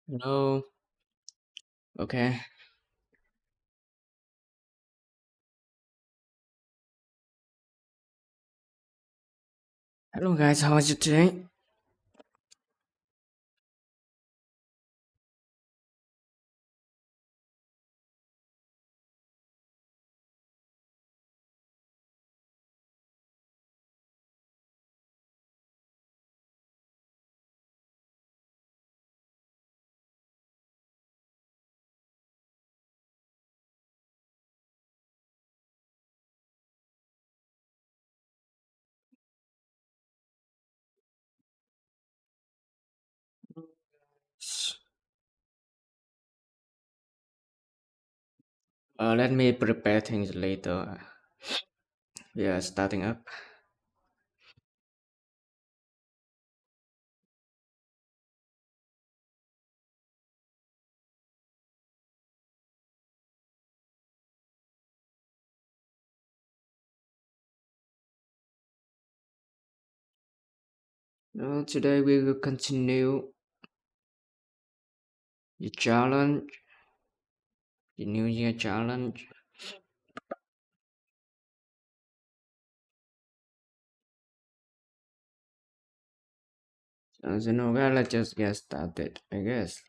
Hello. Okay. Hello, guys. How are you today? Let me prepare things later. We are starting up. Today we will continue the challenge, the New Year challenge. So, let's just get started, I guess.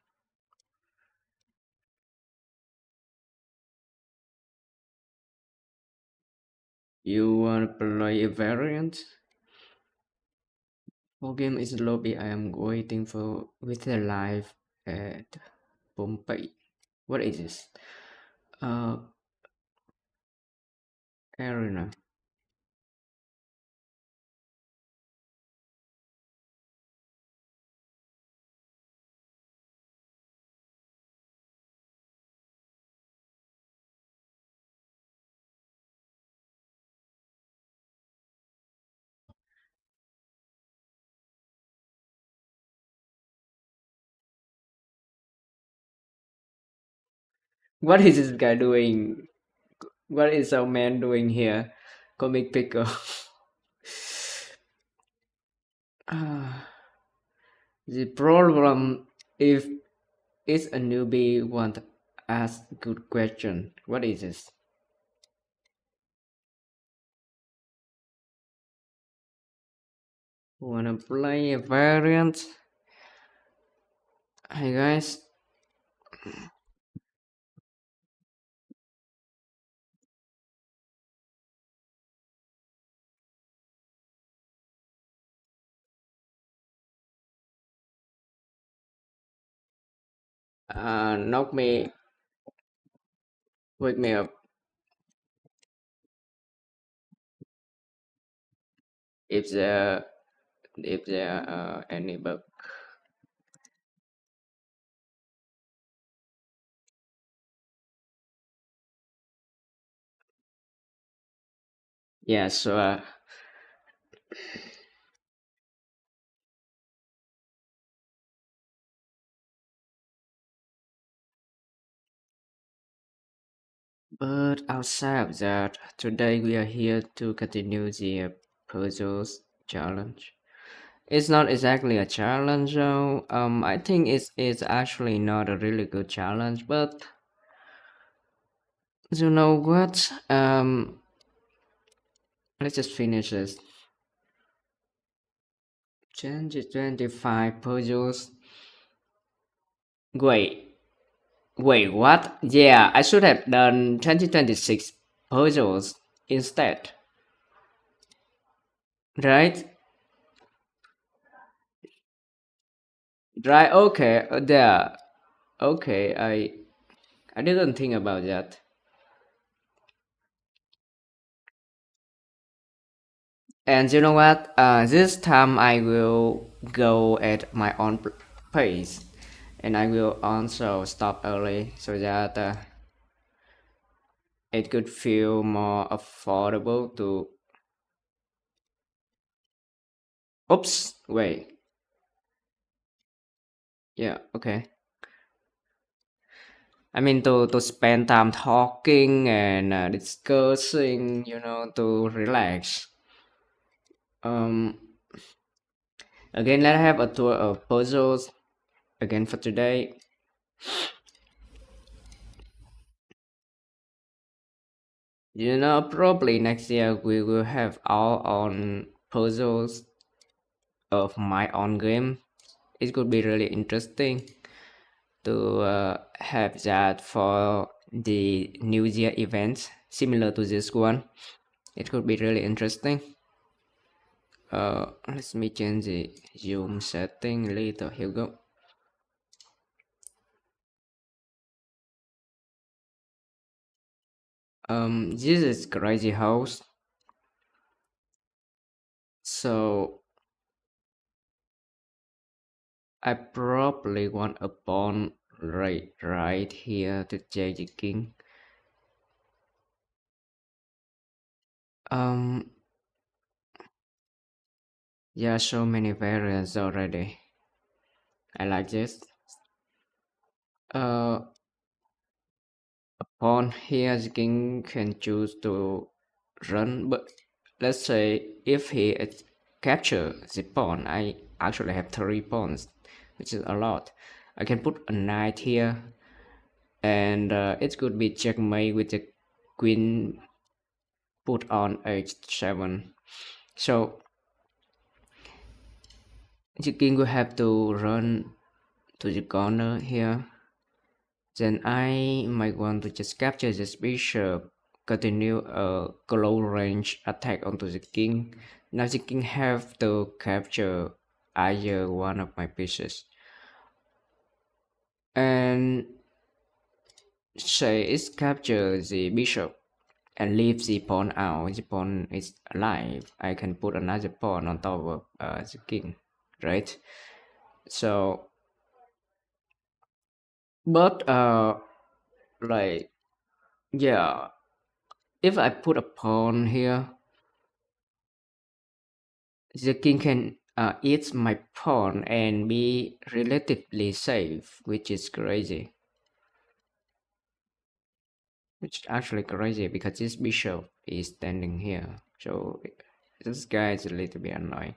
You want to play a variant? For game is lobby. I am waiting for with a live at Pompeii. What is this? Uh, Arena. What is this guy doing? What is our man doing here? Comic picker. Ah, the problem if it's a newbie want to ask good question. What is this? Wanna play a variant? Hey guys. Knock me, wake me up if there are any bug. Yeah, so but outside of that, today we are here to continue the puzzles challenge. It's not exactly a challenge though. I think it's actually not a really good challenge, but you know what? Let's just finish this. 2025 puzzles. Wait, what? Yeah, I should have done 2026 puzzles instead. Right? Right, okay, there. Okay, I didn't think about that. And you know what? This time I will go at my own pace, and I will also stop early so that it could feel more affordable to. Oops, wait. Yeah, okay. I mean to spend time talking and discussing, to relax. Um, Again, let's have a tour of puzzles again for today. Probably next year we will have our own puzzles of my own game. It could be really interesting to have that for the New Year events similar to this one. It could be really interesting. Let me change the zoom setting later. Here we go. This is crazy house. So I probably want a pawn right here to take the king. Um, yeah, so many variants already. I like this. Uh, Pawn here, the king can choose to run, but let's say if he capture the pawn, I actually have 3 pawns, which is a lot. I can put a knight here, and it could be checkmate with the queen put on h7. So the king will have to run to the corner here. Then I might want to just capture this bishop, continue a close range attack onto the king. Now the king have to capture either one of my pieces. And say it's capture the bishop and leave the pawn out. The pawn is alive. I can put another pawn on top of the king, right? So, but like yeah, if I put a pawn here, the king can eat my pawn and be relatively safe, which is crazy. Which is actually crazy because this bishop is standing here. So this guy is a little bit annoying.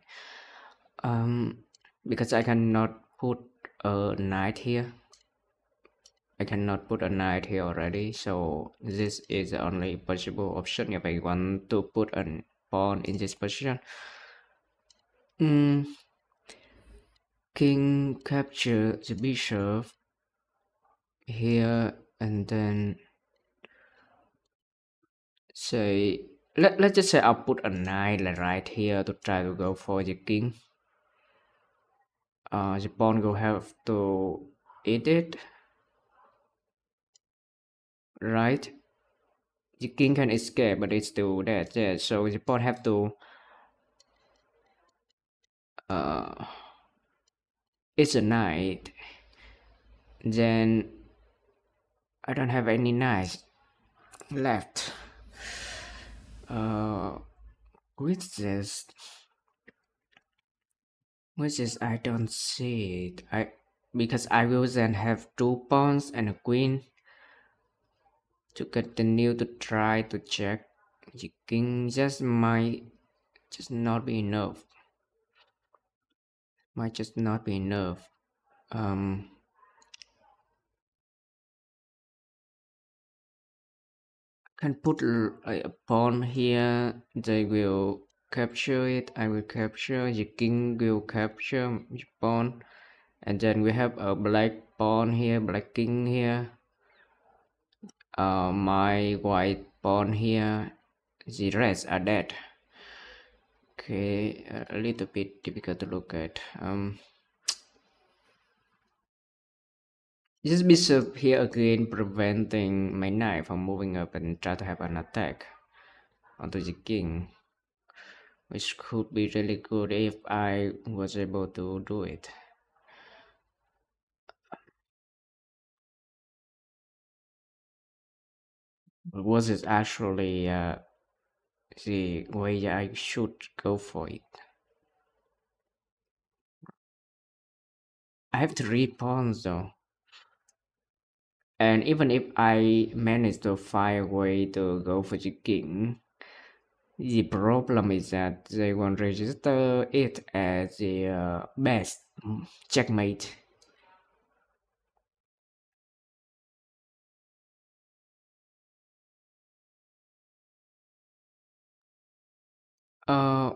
Because I cannot put a knight here. I cannot put a knight here already. So this is the only possible option if I want to put a pawn in this position. Mm, King capture the bishop here, and then say let's just say I'll put a knight like right here to try to go for the king. The pawn will have to eat it, right? The king can escape, but it's still dead. Yeah, so the pawn have to uh it's a knight. Then I don't have any knights left. Uh, which is I don't see it. Because I will then have 2 pawns and a queen to continue to try to check. The king just might just not be enough. Might just not be enough. Um, can put a pawn here. They will capture it. I will capture. The king will capture the pawn, and then we have a black pawn here, black king here. My white pawn here. The rest are dead. Okay, a little bit difficult to look at. This bishop here again preventing my knight from moving up and try to have an attack onto the king, which could be really good if I was able to do it. But was it actually the way I should go for it? I have 3 pawns though. And even if I manage to find a way to go for the king, the problem is that they won't register it as the best checkmate. Uh,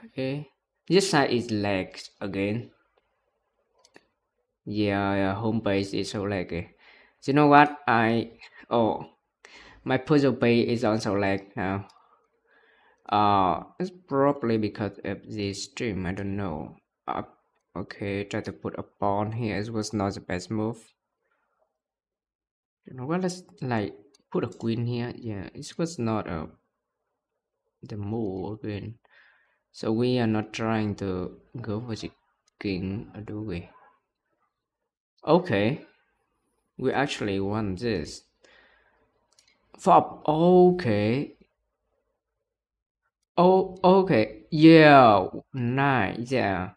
okay. This side is legs again. Yeah, homepage is so laggy. You know what? Oh, my puzzle page is also lag now. It's probably because of the stream. I don't know. Uh, okay, try to put a pawn here. It was not the best move. You know what? Let's like put a queen here. Yeah, it was not the move again. So we are not trying to go for the king, do we? Okay, we actually want this. Fop. Okay. Oh, okay. Yeah, nice. Yeah.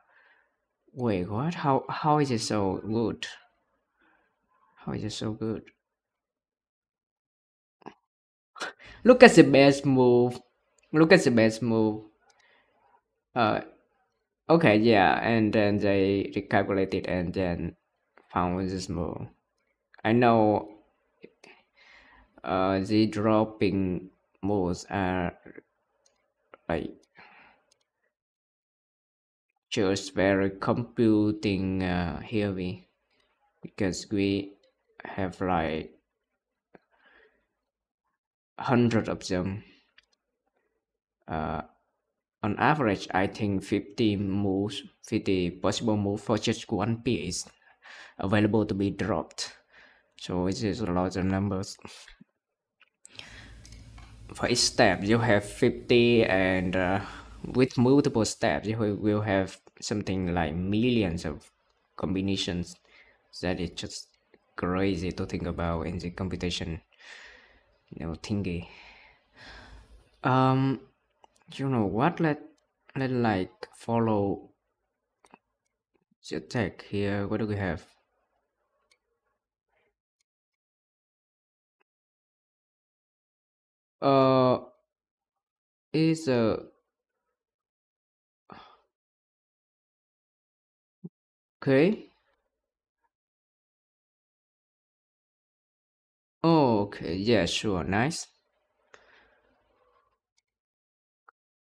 Wait, what? How is it so good? How is it so good? Look at the best move. Look at the best move. Uh, okay, yeah, and then they recalculated and then found this move. I know the dropping moves are like just very computing heavy because we have like hundred of them. Uh, on average, I think 50 moves, 50 possible moves for just one piece available to be dropped. So it is a lot of numbers. For each step, you have 50, and with multiple steps, you will have something like millions of combinations. That is just crazy to think about in the computation, thingy. Um, you know what? Let like follow the attack here. What do we have? Uh, is okay. Oh, okay. Yeah, sure. Nice.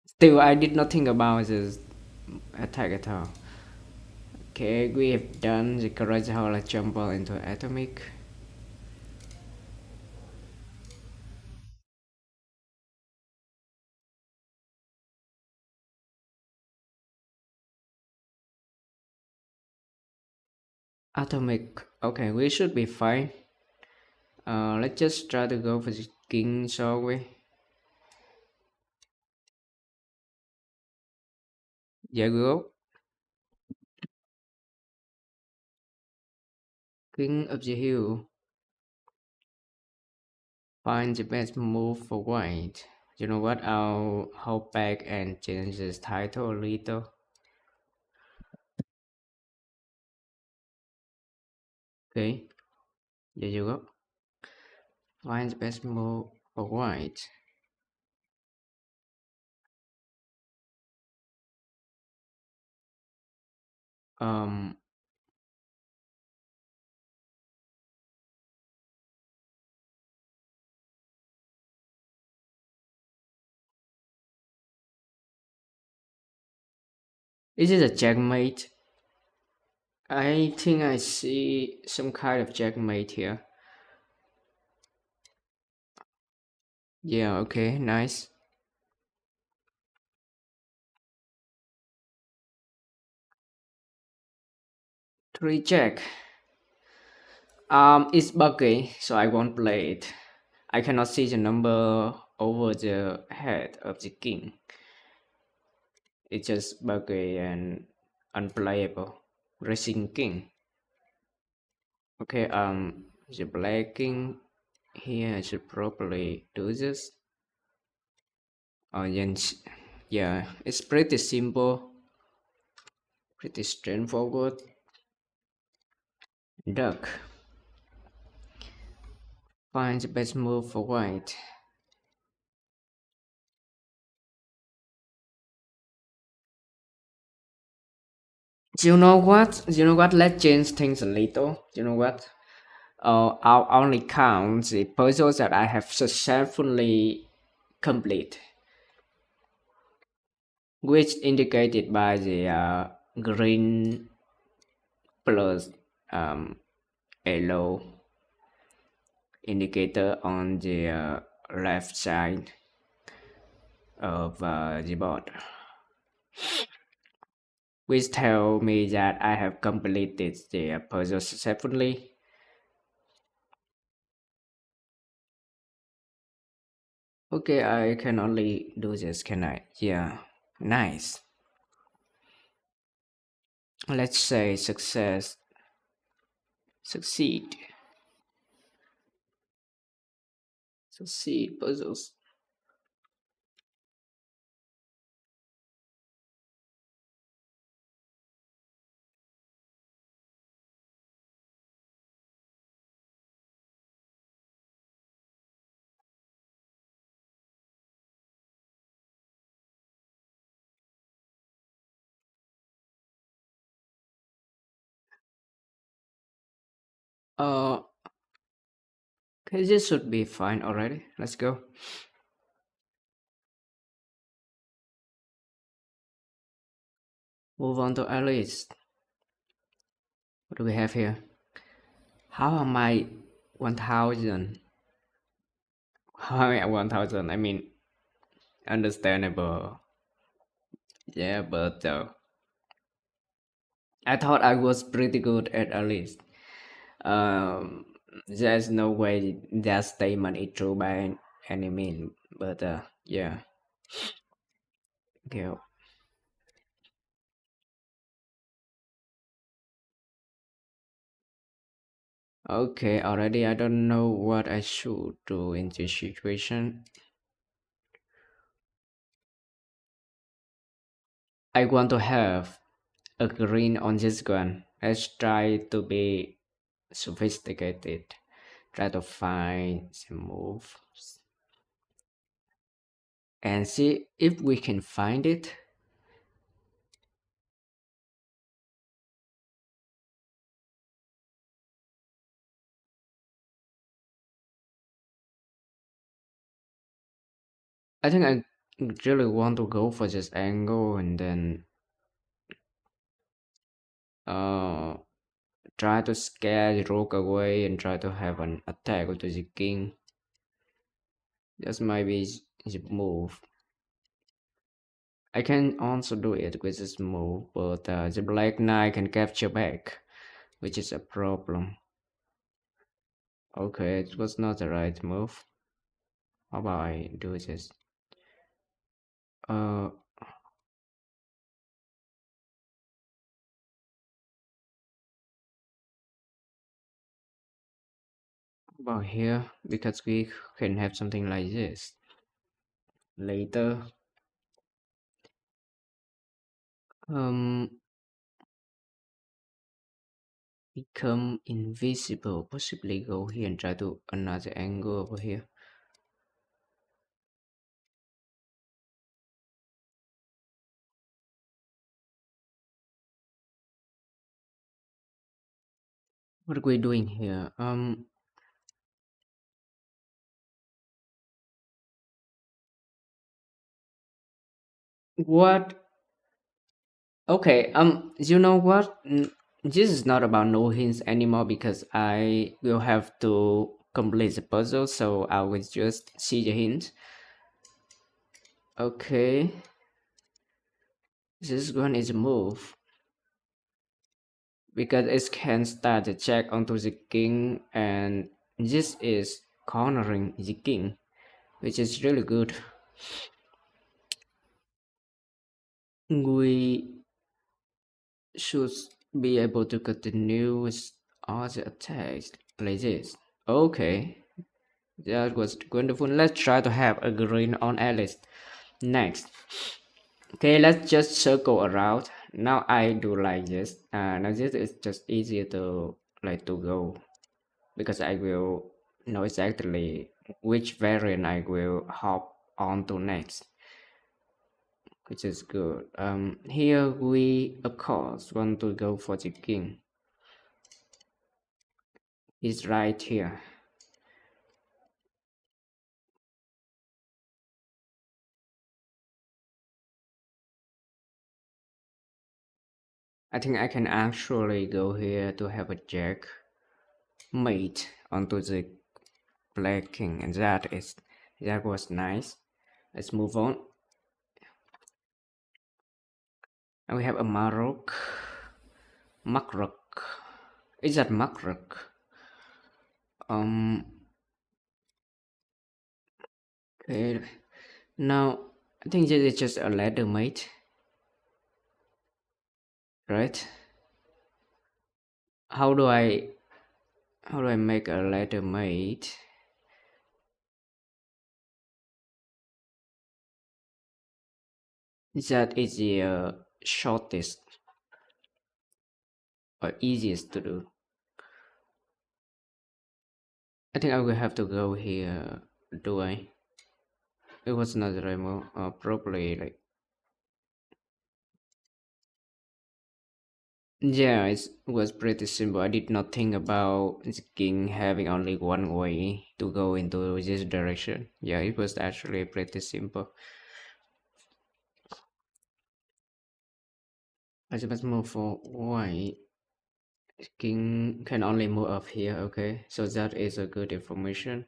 Still, I did not think about this attack at all. Okay, we have done the correct how to jumble into atomic. Atomic. Okay, we should be fine. Let's just try to go for the king, shall we? Yeah, go. King of the hill. Find the best move for white. You know what? I'll hold back and change this title a little. Okay, there you go. Find the best move for white. Um, is it a checkmate? I think I see some kind of checkmate here. Yeah, okay, nice. Three check. It's buggy, so I won't play it. I cannot see the number over the head of the king. It's just buggy and unplayable. Racing king. Okay, the black king here I should probably do this. Yes, yeah, it's pretty simple, pretty straightforward. Duck. Find the best move for white. You know what? You know what? Let's change things a little. You know what? I'll only count the puzzles that I have successfully complete. which indicated by the green plus um, yellow indicator on the left side of the board, which tell me that I have completed the puzzle successfully. Okay, I can only do this, can I? Yeah, nice. Let's say succeed, succeed puzzles. Uh, okay, this should be fine already. Let's go. Move on to Alice. What do we have here? How am I 1000? How am I 1000? I mean, understandable. Yeah, but I thought I was pretty good at Alice. Um, there's no way that statement is true by any means. But yeah, okay. Okay, already I don't know what I should do in this situation. I want to have a green on this one. Let's try to be sophisticated. Try to find some moves and see if we can find it. I think I really want to go for this angle and then uh try to scare the rook away and try to have an attack onto the king. That might be the move. I can also do it with this move, but the black knight can capture back, which is a problem. Okay, it was not the right move. How about I do this? Uh, about here, because we can have something like this later. Um, become invisible. Possibly go here and try to another angle over here. What are we doing here? What? Okay, you know what? This is not about no hints anymore because I will have to complete the puzzle, so I will just see the hint. Okay, this one is a move because it can start the check onto the king, and this is cornering the king, which is really good. We should be able to continue with all the attacks like this. Okay, that was wonderful. Let's try to have a green on Alice next. Okay, let's just circle around. Now I do like this. Now this is just easier to like to go because I will know exactly which variant I will hop on to next, which is good. Here we of course want to go for the king. It's right here. I think I can actually go here to have a jack mate onto the black king, and that was nice. Let's move on. And we have a Marok. Makrok. Is that Makrok? Um. Okay. Now I think this is just a ladder mate, right? How do I how do I make a ladder mate? That is the shortest or easiest to do. I think I will have to go here. Do I? It was not the remote. Probably like, yeah, it was pretty simple. I did not think about the king having only one way to go into this direction. Yeah, it was actually pretty simple. I just move for white. King can only move up here. Okay, so that is a good information.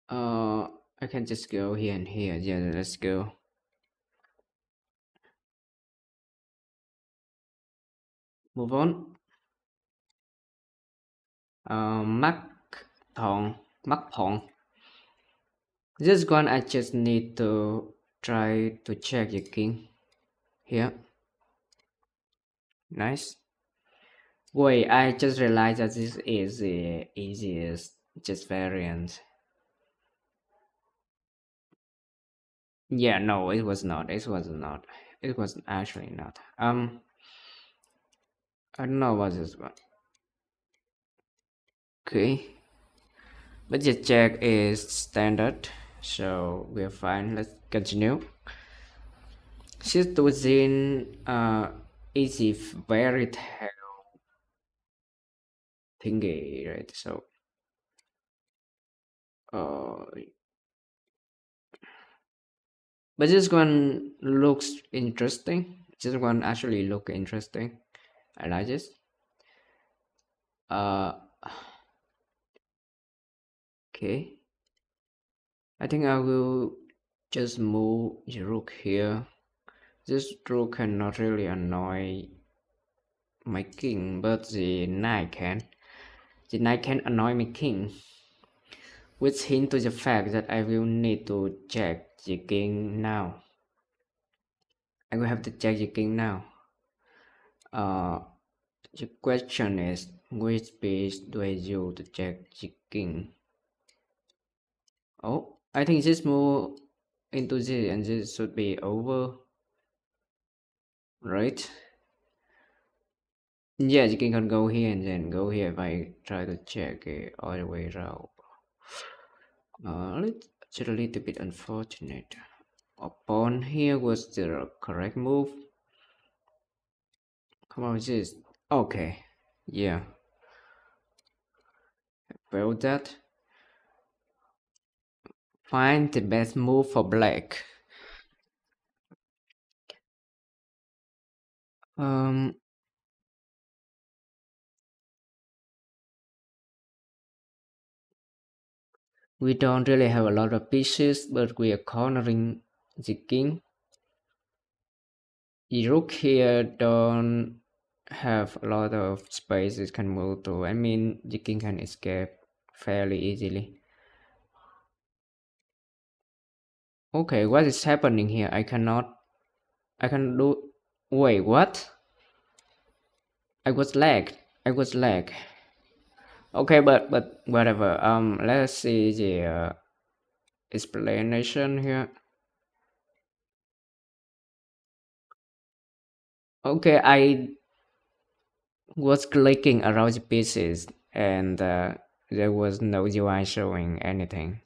Uh, I can just go here and here. Yeah, let's go. Move on. Mắc Thong, Mắc Thong. This one I just need to try to check the king here. Nice. Wait, I just realized that this is the easiest just variant. Yeah, no, it was not. It was not. It was actually not. I don't know what this one. Okay, but the check is standard, so we're fine. Let's continue. She's using easy very thingy, right? So uh but this one looks interesting. This one actually look interesting. I like this. Uh okay. I think I will just move the rook here. This rook cannot really annoy my king, but the knight can. The knight can annoy my king, which hint to the fact that I will need to check the king now. I will have to check the king now. Uh, the question is, which piece do I use to check the king? Oh, I think this move into this and this should be over, right? Yeah, you can go here and then go here if I try to check it all the way around. It's a little bit unfortunate. A pawn here was the correct move. Come on, this. Okay. Yeah. Well, that. Find the best move for black. Um, we don't really have a lot of pieces, but we are cornering the king. The rook here don't have a lot of space it can move to. I mean, the king can escape fairly easily. Okay, what is happening here? I can do. Wait, what? I was lagged. Okay, but whatever. Let's see the explanation here. Okay, I was clicking around the pieces and there was no UI showing anything.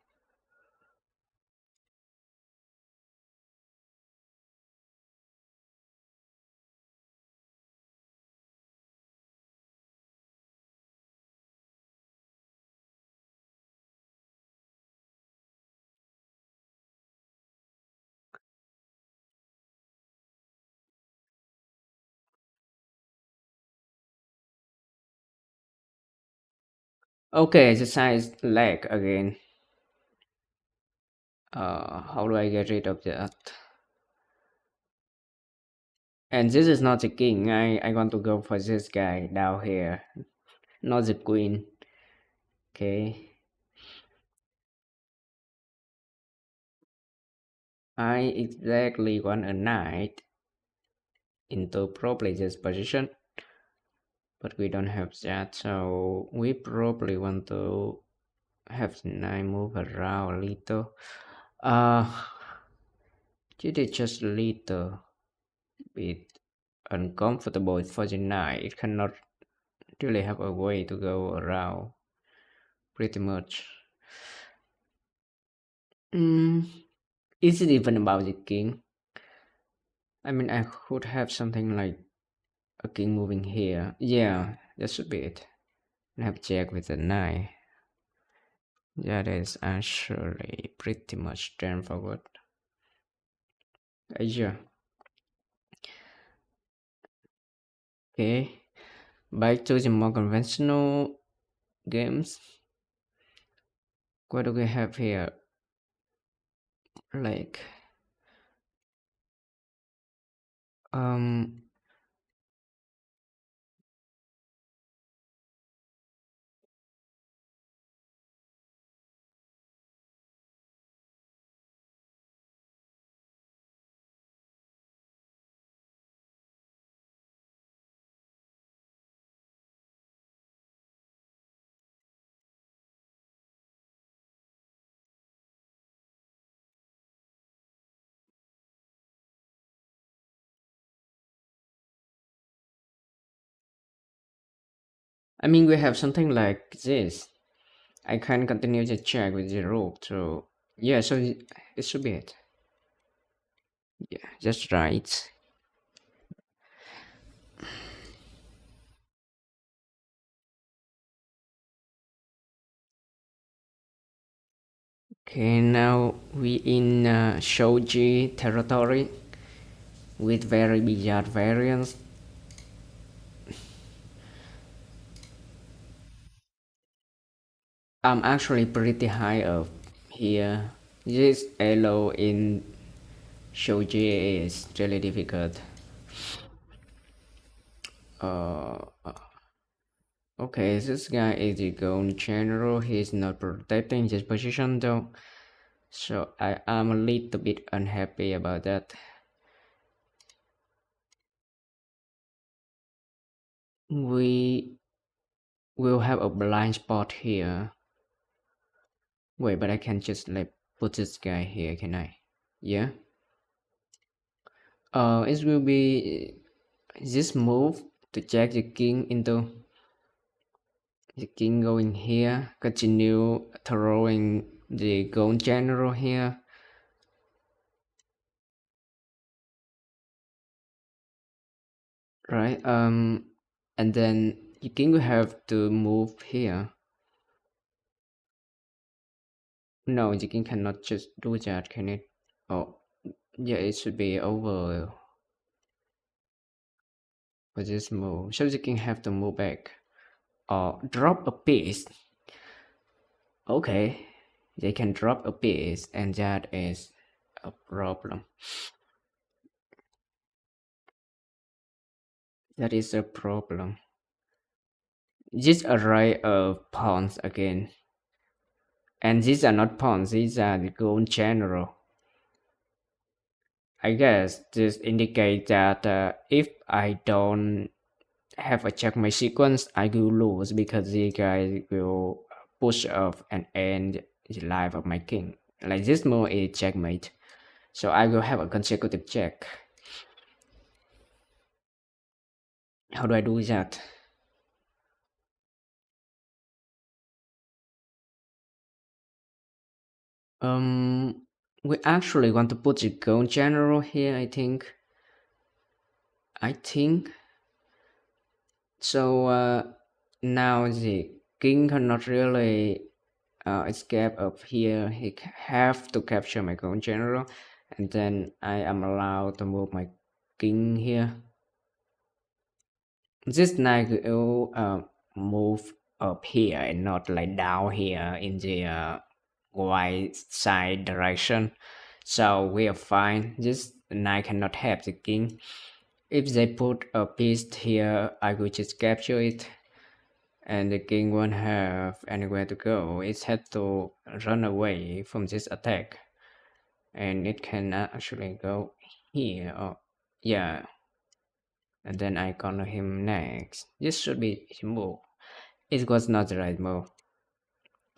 Okay, exercise leg again. How do I get rid of that? And this is not the king. I want to go for this guy down here, not the queen. Okay. I exactly want a knight into probably this position, but we don't have that, so we probably want to have the knight move around a little. Uh, it is just a little bit uncomfortable for the knight. It cannot really have a way to go around, pretty much. Mm, is it even about the king? I mean, I could have something like a king moving here. Yeah, that should be it. And have jack with a knight. That is actually pretty much straightforward. Yeah. Okay. Back to the more conventional games. What do we have here? Like, um, I mean, we have something like this. I can continue to check with the rook. So, yeah, so it should be it. Yeah, that's right. Okay, now we in Shoji territory with very bizarre variants. I'm actually pretty high up here. This elo in Shoji is really difficult. Uh, okay, this guy is the gold general. He's not protecting his position though, so I am a little bit unhappy about that. We will have a blind spot here. Wait, but I can just like put this guy here, can I? Yeah. It will be this move to check the king into the king going here. Continue throwing the gold general here. Right. And then the king will have to move here. No, the king cannot just do that, can it? Oh, yeah, it should be over for this move. So the king have to move back or drop a piece. Okay, they can drop a piece, and that is a problem. That is a problem. This array of pawns again, and these are not pawns. These are the gold general. I guess this indicates that if I don't have a checkmate sequence, I will lose because the guy will push off and end the life of my king. Like this move is checkmate, so I will have a consecutive check. How do I do that? Um, we actually want to put the gold general here. I think. I think so. Now the king cannot really escape up here. He have to capture my gold general, and then I am allowed to move my king here. This knight will move up here and not like down here in the right side direction. So we are fine. Just the knight cannot have the king. If they put a piece here, I will just capture it, and the king won't have anywhere to go. It had to run away from this attack, and it can actually go here. Or yeah, and then I corner him next. This should be his move. It was not the right move.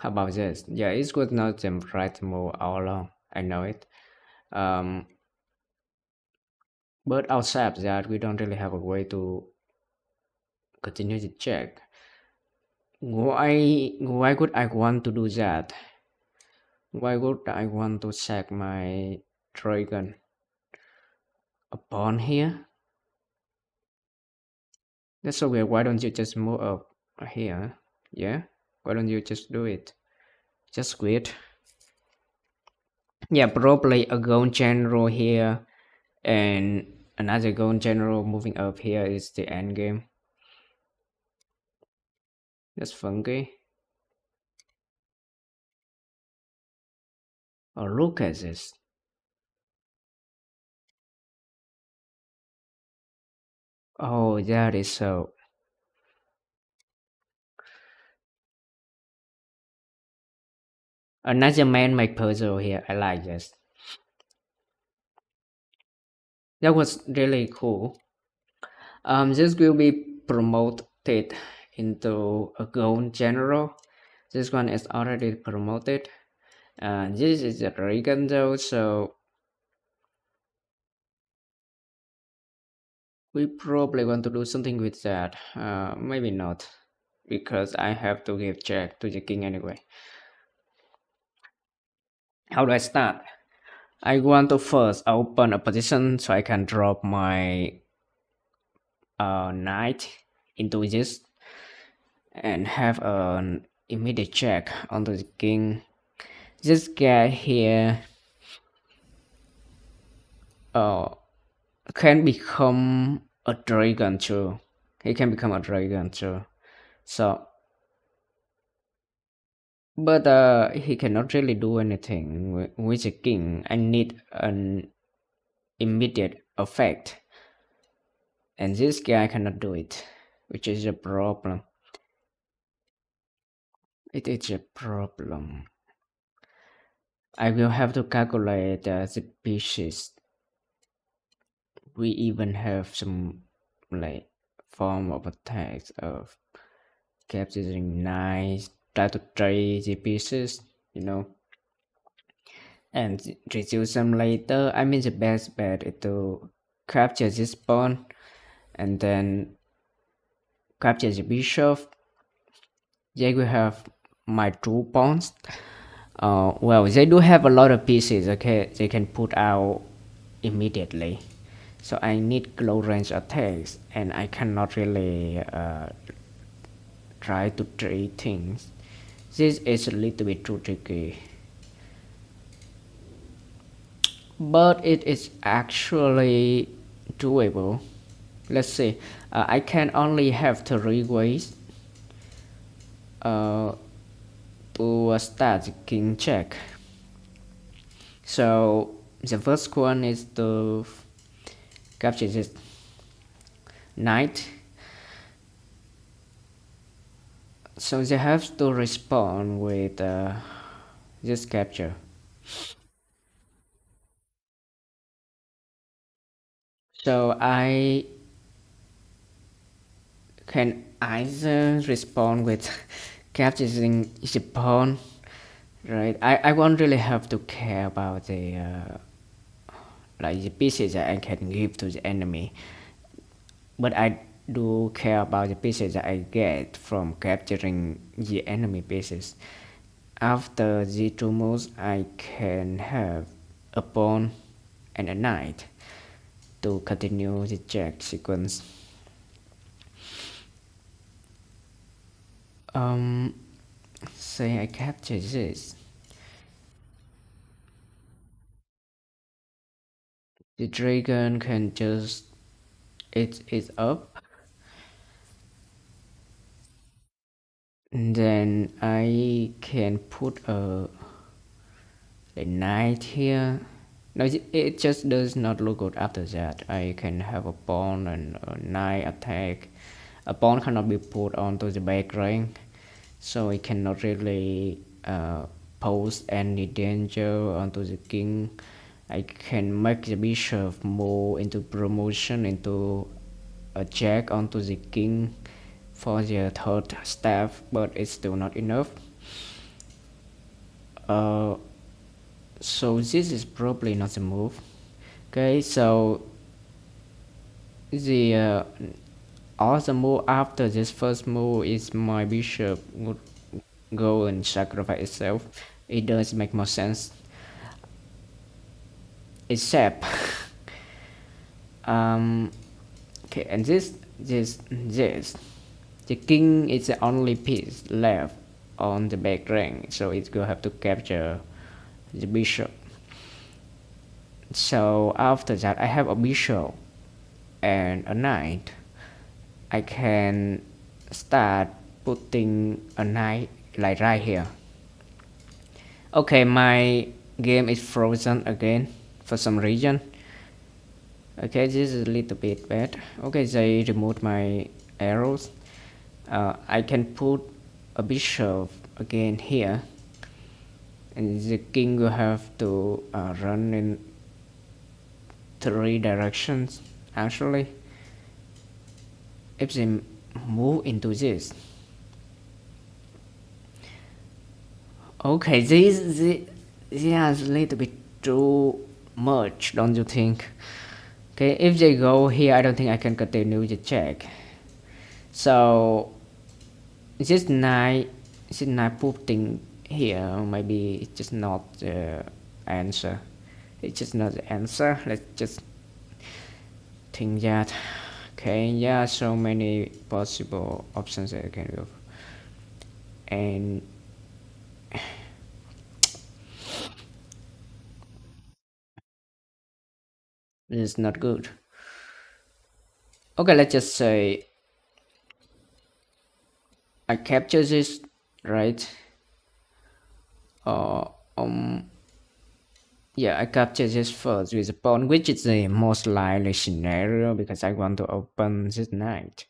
How about this? Yeah, it was not the right move all along. I know it. Um, but outside of that, we don't really have a way to continue the check. Why would I want to do that? Why would I want to sack my dragon upon here? That's so weird. Why don't you just move up here? Yeah? Why don't you just do it? Just quit. Yeah, probably a gold general here and another gold general moving up here is the end game. That's funky. Oh, look at this. Oh, that is so. Another man-made puzzle here. I like this. That was really cool. This will be promoted into a gold general. This one is already promoted. This is a dragon though, so we probably want to do something with that. Maybe not, because I have to give check to the king anyway. How do I start? I want to first open a position so I can drop my knight into this and have an immediate check onto the king. This guy here uh, can become a dragon too. He can become a dragon too. So, but he cannot really do anything with the king. I need an immediate effect, and this guy cannot do it, which is a problem. It is a problem. I will have to calculate the pieces. We even have some like form of attacks of capturing nice try to trade the pieces, you know, and reduce them later. I mean the best bet is to capture this pawn and then capture the bishop. They will have my two pawns. Well, they do have a lot of pieces. Okay, they can put out immediately. So I need close range attacks, and I cannot really try to trade things. This is a little bit too tricky, but it is actually doable. Let's see. I can only have 3 ways uh, to start the king check. So the first one is to capture this knight. So they have to respond with this capture. So I can either respond with capturing the pawn, right? I won't really have to care about the like the pieces that I can give to the enemy, but I do care about the pieces that I get from capturing the enemy pieces. After the two moves, I can have a pawn and a knight to continue the check sequence. Um, say I capture this. The dragon can just it is up. And then I can put a knight here. No, it just does not look good after that. I can have a pawn and a knight attack. A pawn cannot be put onto the back rank, so it cannot really pose any danger onto the king. I can make the bishop move into promotion into a jack onto the king for the third step, but it's still not enough. Uh, so this is probably not the move. Okay, so the other move after this first move is my bishop would go and sacrifice itself. It does make more sense, except okay, and this the king is the only piece left on the back rank, so it's gonna have to capture the bishop. So after that I have a bishop and a knight. I can start putting a knight like right here. Okay, my game is frozen again for some reason. Okay, this is a little bit bad. Okay, they removed my arrows. I can put a bishop again here, and the king will have to run in three directions actually. If they move into this, okay, this is a little bit too much, don't you think? Okay, if they go here, I don't think I can continue the check. So this knight putting here maybe it's just not the answer. It's just not the answer. Let's just think that. Okay, yeah, so many possible options that I can do, and this is not good. Okay, let's just say I capture this, right? Uh, um, yeah, I capture this first with a pawn, which is the most likely scenario because I want to open this knight,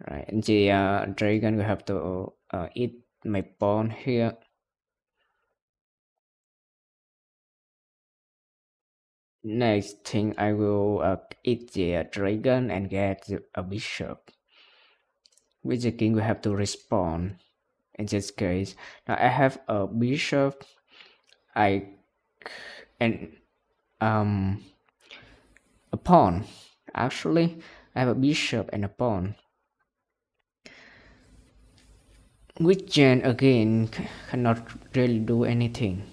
right? And the dragon will have to eat my pawn here. Next thing, I will eat the dragon and get a bishop, which the king will have to respond. In this case, now I have a bishop. I and um a pawn. Actually, I have a bishop and a pawn, which Jen again cannot really do anything.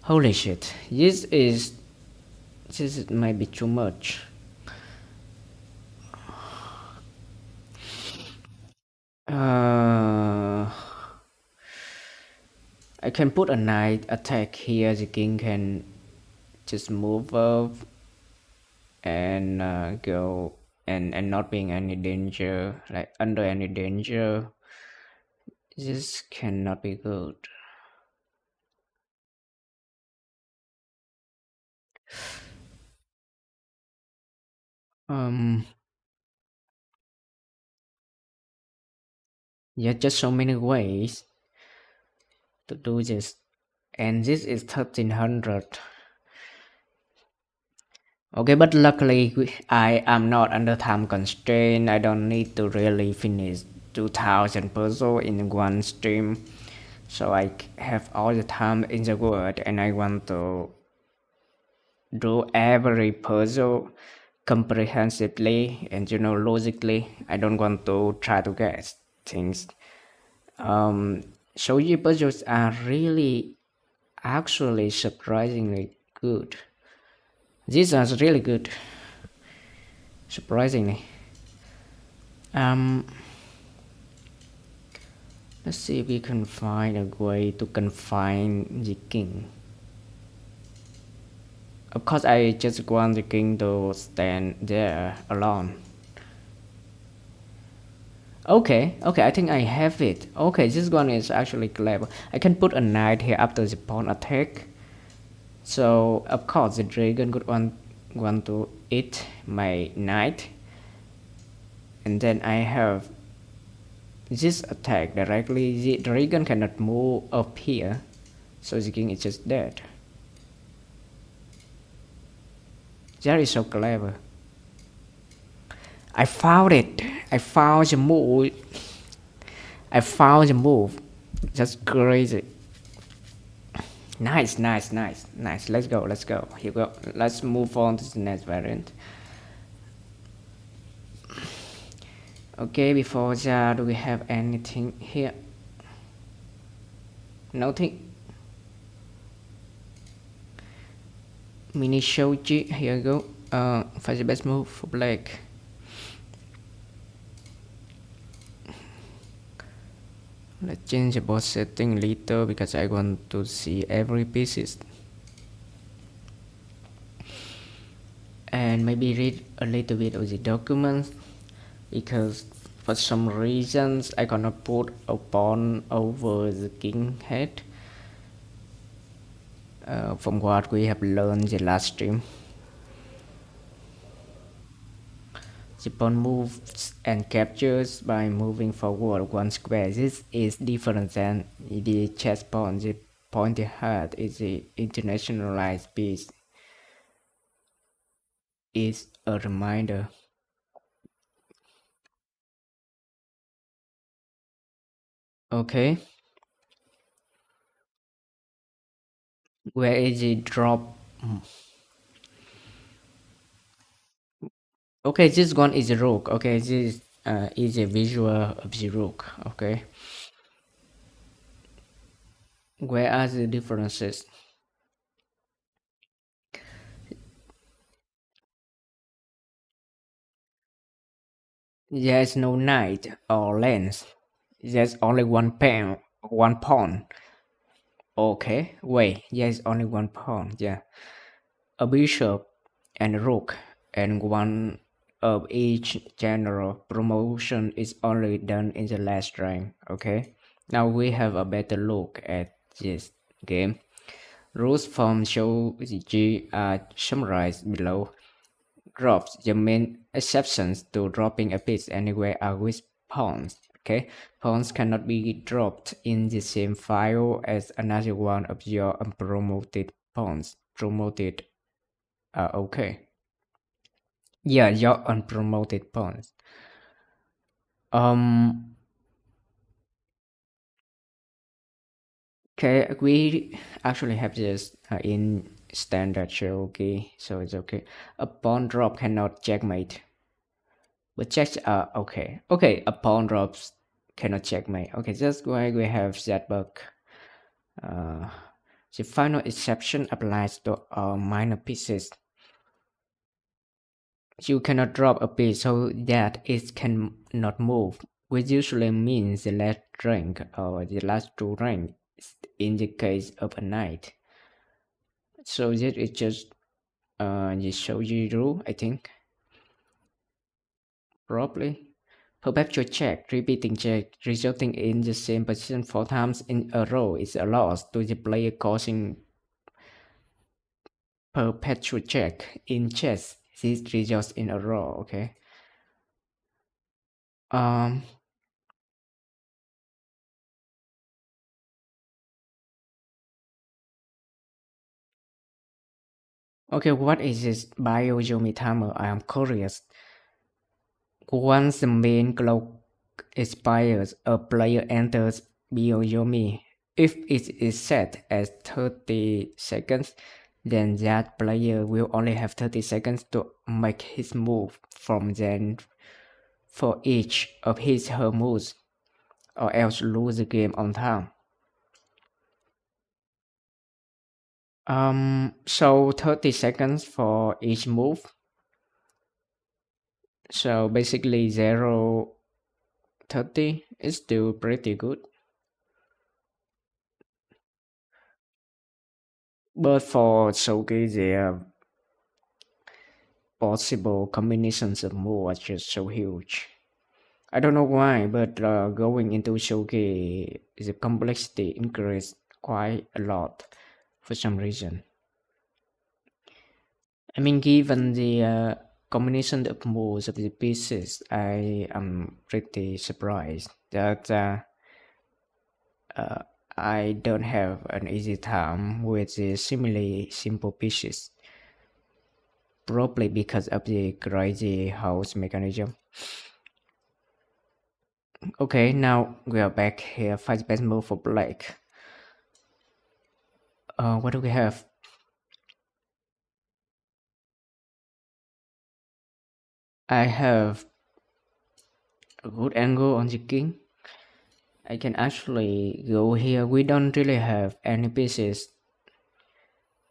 Holy shit! This might be too much. I can put a knight attack here. The king can just move up and go and not being any danger, like under any danger. This cannot be good. Um, yeah, just so many ways to do this, and this is 1300. Okay, but luckily I am not under time constraint. I don't need to really finish 2000 puzzle in one stream, so I have all the time in the world, and I want to do every puzzle comprehensively and logically. I don't want to try to guess things. Shoji puzzles are really actually surprisingly good. These are really good, surprisingly. Um, let's see if we can find a way to confine the king. Of course, I just want the king to stand there alone. Okay, okay, I think I have it. Okay, this one is actually clever. I can put a knight here after the pawn attack. So of course the dragon could want to eat my knight, and then I have this attack directly. The dragon cannot move up here, so the king is just dead. That is so clever. I found it. I found the move. I found the move. That's crazy. Nice, nice, nice, nice. Let's go, let's go. Here we go. Let's move on to the next variant. Okay, before that, do we have anything here? Nothing. Mini Shoji, here we go. Find the best move for black. Let's change the boss setting later because I want to see every pieces. And maybe read a little bit of the documents because for some reasons I cannot put a pawn over the king head. From what we have learned the last stream, the pawn moves and captures by moving forward one square. This is different than the chess pawn. The pointy head is the internationalized piece. Is a reminder. Okay, where is the drop? Okay, this one is a rook. Okay, this is a visual of the rook. Okay, where are the differences? There's no knight or lance. There's only one pawn. Okay, wait, there's only one pawn. Yeah, a bishop and a rook, and one of each general. Promotion is only done in the last rank. Okay, now we have a better look at this game. Rules from show G are summarized below. Drops, the main exceptions to dropping a piece anywhere are with pawns. Okay, pawns cannot be dropped in the same file as another one of your unpromoted pawns. Promoted are okay. Yeah, your unpromoted pawns. Um. Okay, we actually have this in standard Cherokee, so it's okay. A pawn drop cannot checkmate. But checks are okay. Okay, a pawn drops cannot checkmate. Okay, that's why we have that bug. Uh, the final exception applies to all minor pieces. You cannot drop a piece so that it cannot move, which usually means the last rank or the last two ranks in the case of a knight. So this is just the shoji rule, I think. Probably. Perpetual check, repeating check, resulting in the same position four times in a row is a loss to the player causing perpetual check. In chess, this results in a row, okay? Um, okay, what is this Bioyomi timer? I am curious. Once the main clock expires, a player enters Bioyomi. If it is set as 30 seconds, then that player will only have 30 seconds to make his move from then for each of his her moves, or else lose the game on time. So 30 seconds for each move. So basically 0 30 is still pretty good. But for Shogi, the possible combinations of moves are just so huge. I don't know why, but going into shogi, the complexity increased quite a lot for some reason. I mean, given the combination of moves of the pieces, I am pretty surprised that uh, I don't have an easy time with the seemingly simple pieces, probably because of the crazy house mechanism. Okay, now we are back here. Fight best move for black. What do we have? I have a good angle on the king. I can actually go here. We don't really have any pieces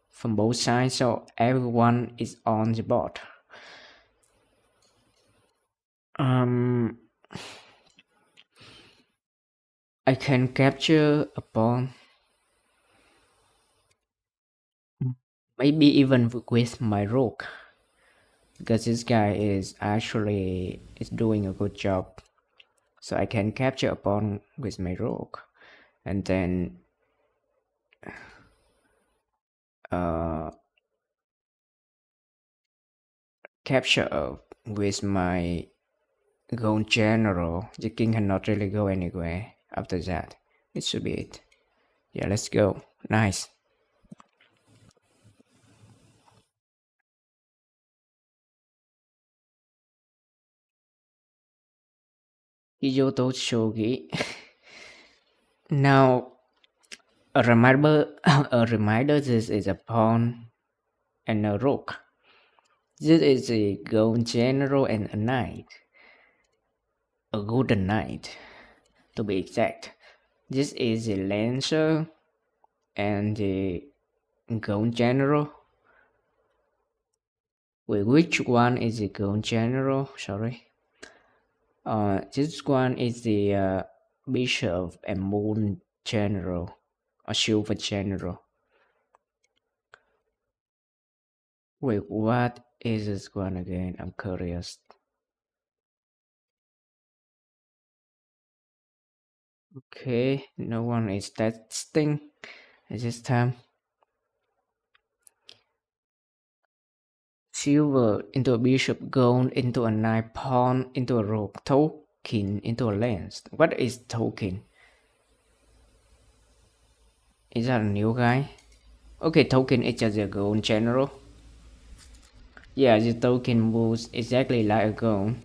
from both sides, so everyone is on the board. Um, I can capture a pawn, maybe even with my rook, because this guy is actually is doing a good job. So I can capture a pawn with my rook, and then uh, capture with my gold general. The king cannot really go anywhere after that. It should be it. Yeah, let's go. Nice. Kyoto Shogi. Now, a reminder, a reminder. This is a pawn and a rook. This is a gold general and a knight. A golden knight, to be exact. This is the lancer and the gold general. Wait, which one is the gold general? Sorry. This one is the bishop and moon general, or silver general. Wait, what is this one again? I'm curious. Okay, no one is testing at this time. Silver into a bishop, gold into a knight, pawn into a rook, token into a lance. What is token? Is that a new guy? Okay, token is just a gold general. Yeah, the token moves exactly like a gold.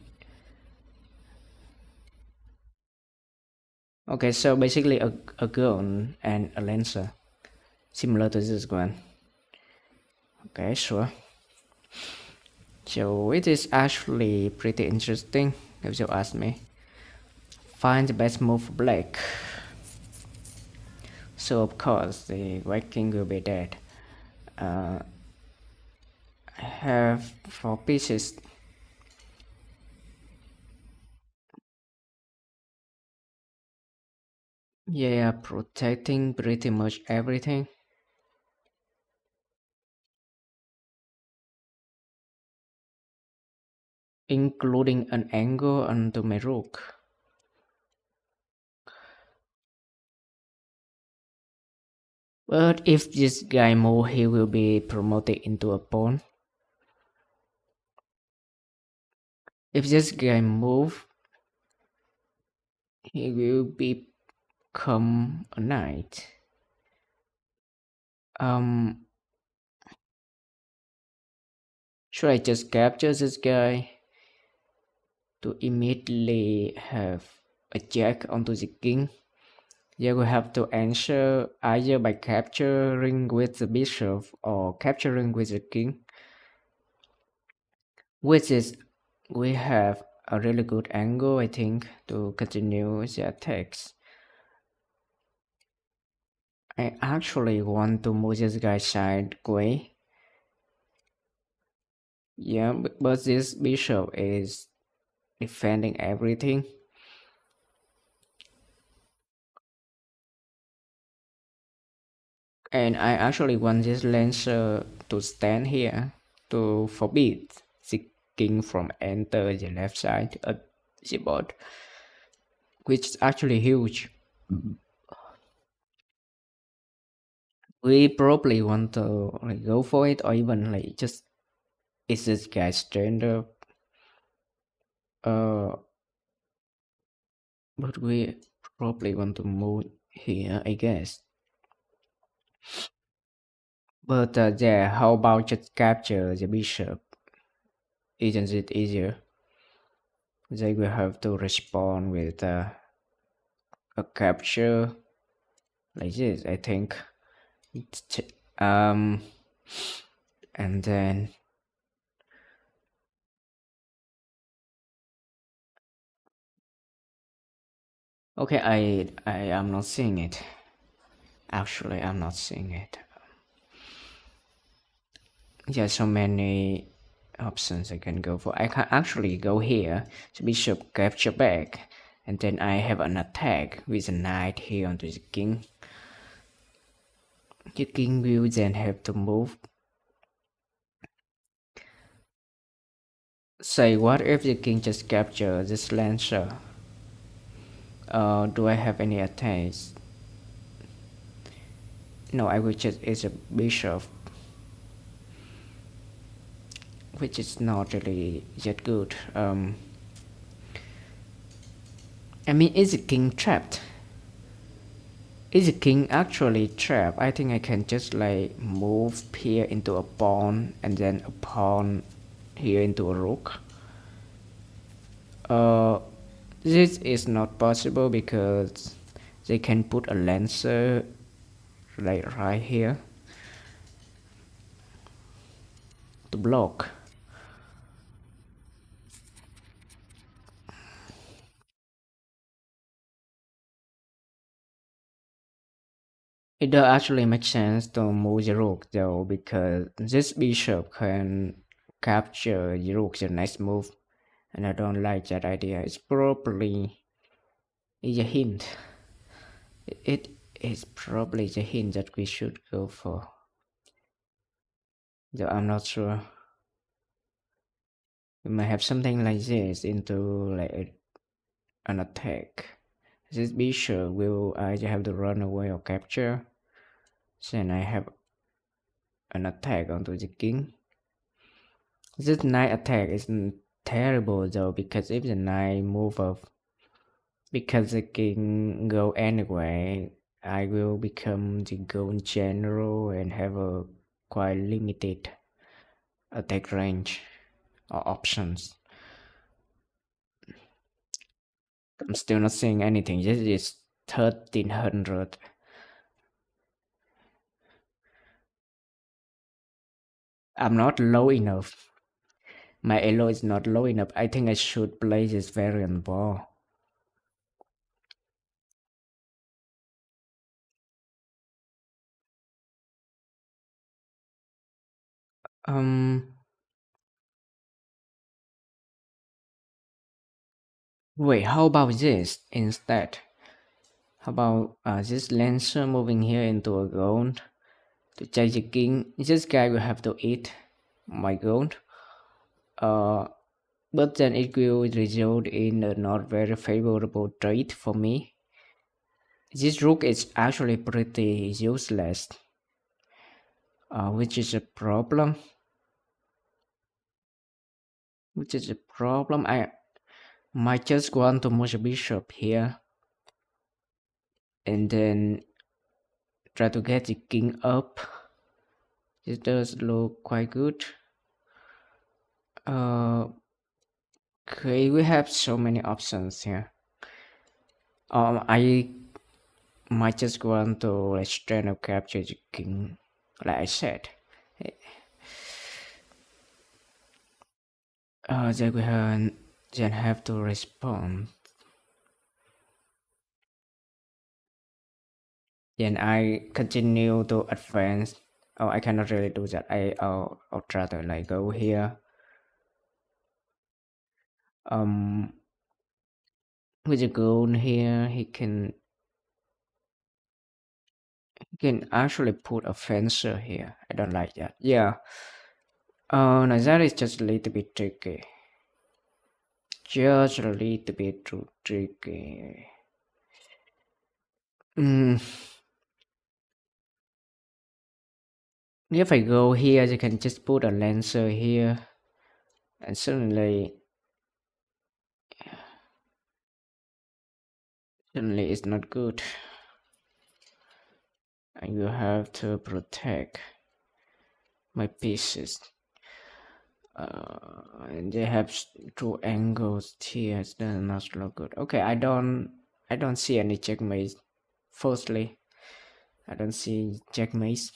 Okay, so basically a gold and a lancer, similar to this one. Okay, sure. So it is actually pretty interesting if you ask me. Find the best move for black. So of course the white king will be dead. I have 4 pieces. Yeah, protecting pretty much everything, including an angle onto my rook. But if this guy move, he will be promoted into a pawn. If this guy move, he will become a knight. Um, should I just capture this guy to immediately have a jack onto the king? You will have to answer either by capturing with the bishop or capturing with the king, which is we have a really good angle, I think, to continue the attacks. I actually want to move this guy sideways. Yeah, but this bishop is defending everything. And I actually want this lancer to stand here to forbid the king from enter the left side of the board. which is actually huge. We probably want to like go for it, or even like just is this guy stand up? Uh, but we probably want to move here, I guess. But yeah, how about just capture the bishop? Isn't it easier? They will have to respond with a capture like this, I think. Um, and then okay, I am not seeing it. Actually, I'm not seeing it. There are so many options I can go for. I can actually go here to bishop capture back, and then I have an attack with a knight here onto the king. The king will then have to move. Say, what if the king just capture this lancer? Do I have any attacks? No, I will just is a bishop, which is not really that good. I mean, is the king trapped? Is the king actually trapped? I think I can just like move here into a pawn and then a pawn here into a rook. Uh, this is not possible because they can put a lancer like right here to block. It does actually make sense to move the rook though, because this bishop can capture the rook the next move, and I don't like that idea. It's probably a hint. It is probably the hint that we should go for, though I'm not sure. We might have something like this into like an attack. This bishop will either have to run away or capture. Then I have an attack onto the king. This knight attack is terrible though, because if the knight move up, because the king go anyway, I will become the gold general and have a quite limited attack range or options. I'm still not seeing anything. This is 1300. I'm not low enough. My elo is not low enough. I think I should play this variant ball. Um, wait, how about this instead? How about this lancer moving here into a gold to chase the king? This guy will have to eat my gold. Uh, but then it will result in a not very favorable trade for me. This rook is actually pretty useless, which is a problem. Which is a problem. I might just want to move a bishop here and then try to get the king up. This does look quite good. Okay, we have so many options here. I might just want to like straight up capture the king, like I said. Then we then have to respond. Then I continue to advance. Oh, I cannot really do that. I'll try to like go here. With the gold here, he can actually put a fencer here. I don't like that. Yeah. Now that is just a little bit tricky. Just a little bit too tricky. Mm, if I go here, you can just put a lancer here, and suddenly it's not good, and you have to protect my pieces. And they have two angles here. It does not look good. Okay, I don't see any checkmates. Firstly, I don't see checkmates.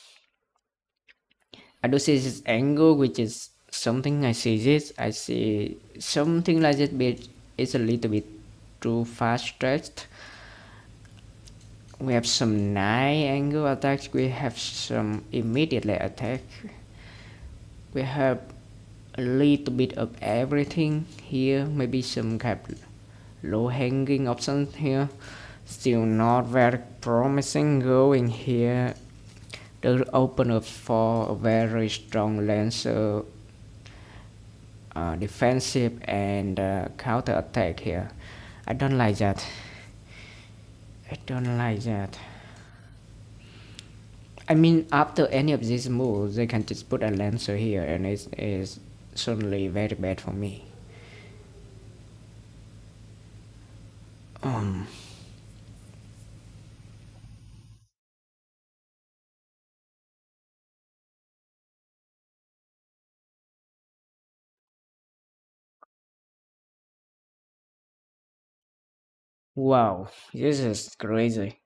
I do see this angle, which is something. I see this. I see something like this, but it's a little bit too fast stretched. We have some nine angle attacks. We have some immediately attack. We have a little bit of everything here. Maybe some kind of low hanging options here. Still not very promising going here. The open up for a very strong lancer defensive and counter attack here. I don't like that. I don't like that. I mean, after any of these moves, they can just put a lancer here, and it is certainly very bad for me. Um, wow, this is crazy.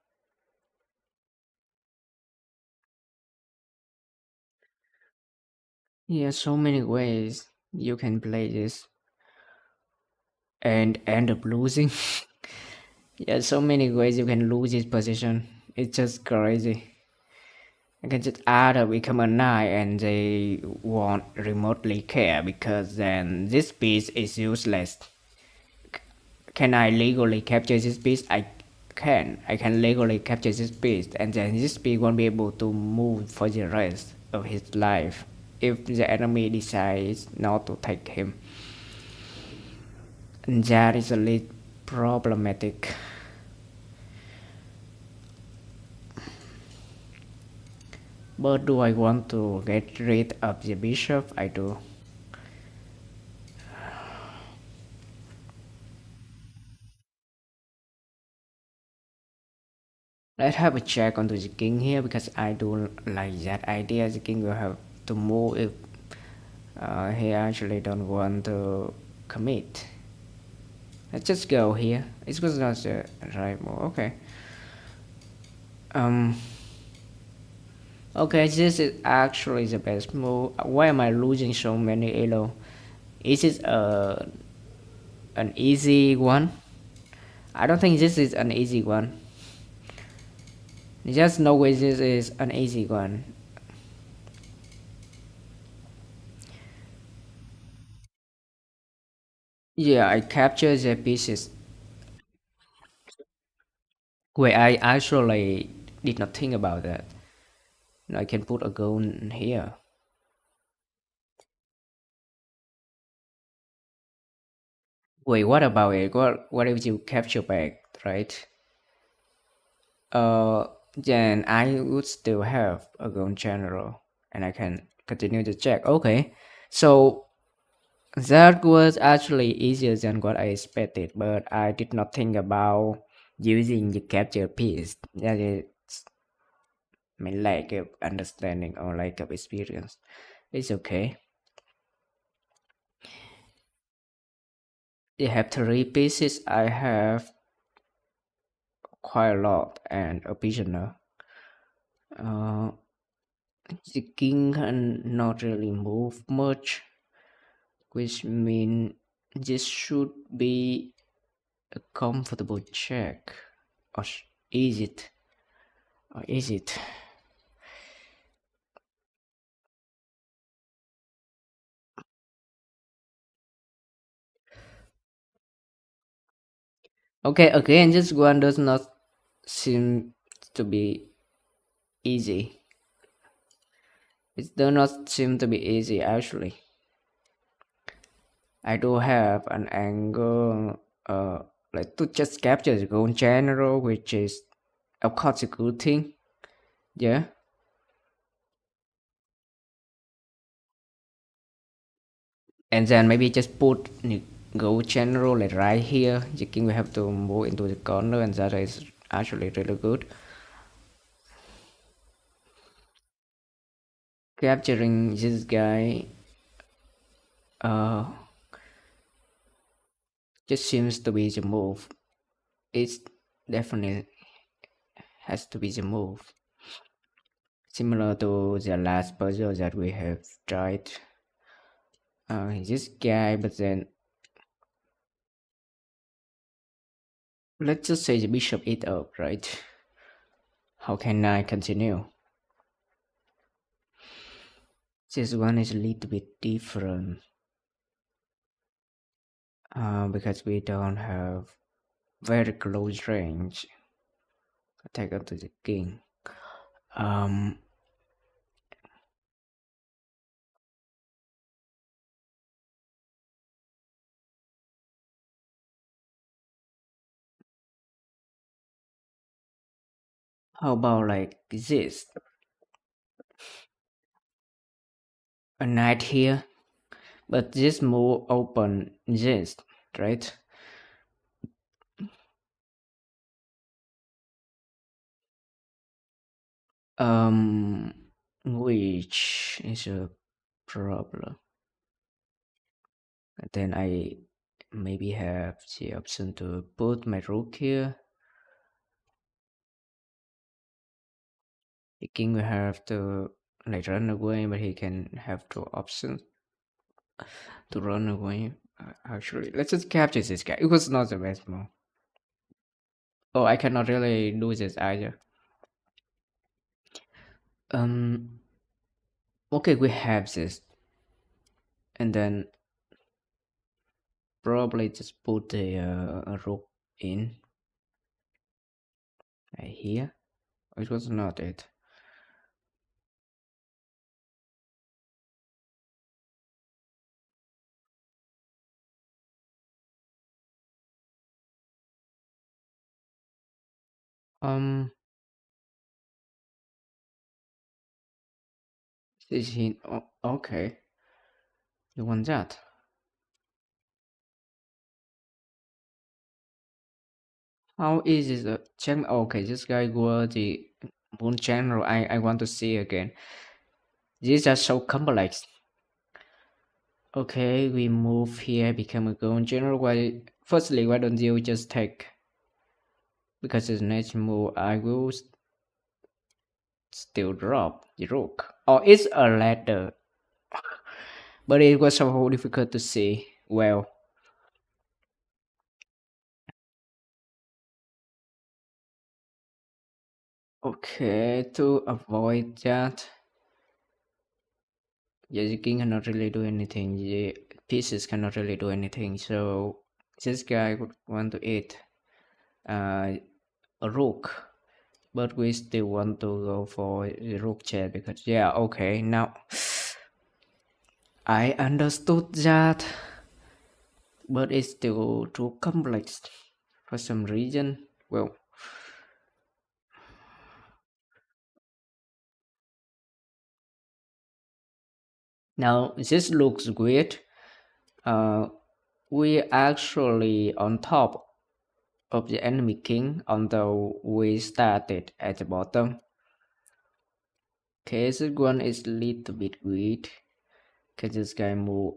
Yeah, so many ways you can play this and end up losing. Yeah, so many ways you can lose this position. It's just crazy. I can just add a become a knight and they won't remotely care because then this piece is useless. Can I legally capture this piece? I can. I can legally capture this piece and then this piece won't be able to move for the rest of his life if the enemy decides not to take him. And that is a little problematic. But do I want to get rid of the bishop? I do. Let's have a check onto the king here because I do like that idea. The king will have to move if he actually don't want to commit. Let's just go here. It was not the right move. Okay. Um. Okay, this is actually the best move. Why am I losing so many elo? Is it an easy one? I don't think this is an easy one. Just no way this is an easy one. Yeah, I captured the pieces. Wait, I actually did not think about that. I can put a goal here. Wait, what about it? What if you capture back, right? Uh, then I would still have a goal general, and I can continue to check. Okay, so that was actually easier than what I expected, but I did not think about using the capture piece. That is my lack of understanding or lack of experience. It's okay. You have three pieces. I have quite a lot and a prisoner. Uh, the king can not really move much, which means this should be a comfortable check. Or is it? Or is it? Okay, again, this one does not seem to be easy. It does not seem to be easy actually. I do have an angle like to just capture the gold general, which is Of course, a good thing. Yeah. And then maybe just put go general like right here. The king will have to move into the corner, and that is actually really good. Capturing this guy uh just seems to be the move. It's definitely has to be the move. Similar to the last puzzle that we have tried. This guy, but then let's just say the bishop eat up, right? How can I continue? This one is a little bit different because we don't have very close range attack onto the king. Um, how about like this? A knight here, but this move open this, right? Um, which is a problem. And then I maybe have the option to put my rook here. The king will have to like run away, but he can have two options to run away. Actually, let's just capture this guy. It was not the best move. Oh, I cannot really do this either. Um, okay, we have this, and then probably just put the rook in right here. It was not it. Um, is he? Oh, okay, you want that? How is this a check? Okay, this guy was the moon general. I want to see again. These are so complex. Okay, we move here, become a gold general. Why? Firstly, why don't you just take? Because the next move, I will still drop the rook. Or it's a ladder, but it was so difficult to see. Well, okay, to avoid that, yeah, the king cannot really do anything. The pieces cannot really do anything. So this guy would want to eat uh, a rook, but we still want to go for the rook check because yeah, okay, now I understood that, but it's still too complex for some reason. Well, now this looks weird. Uh, we actually on top of the enemy king, although we started at the bottom. Okay, this one is a little bit weird. Can this guy move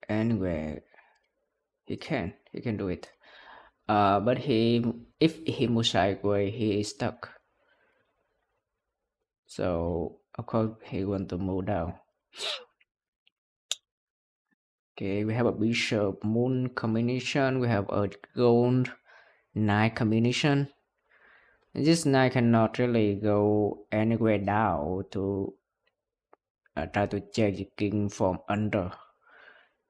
anywhere? He can do it. But if he moves sideways, he is stuck. So of course he want to move down. Okay, we have a bishop moon combination. We have a gold knight combination. And this knight cannot really go anywhere down to try to check the king from under.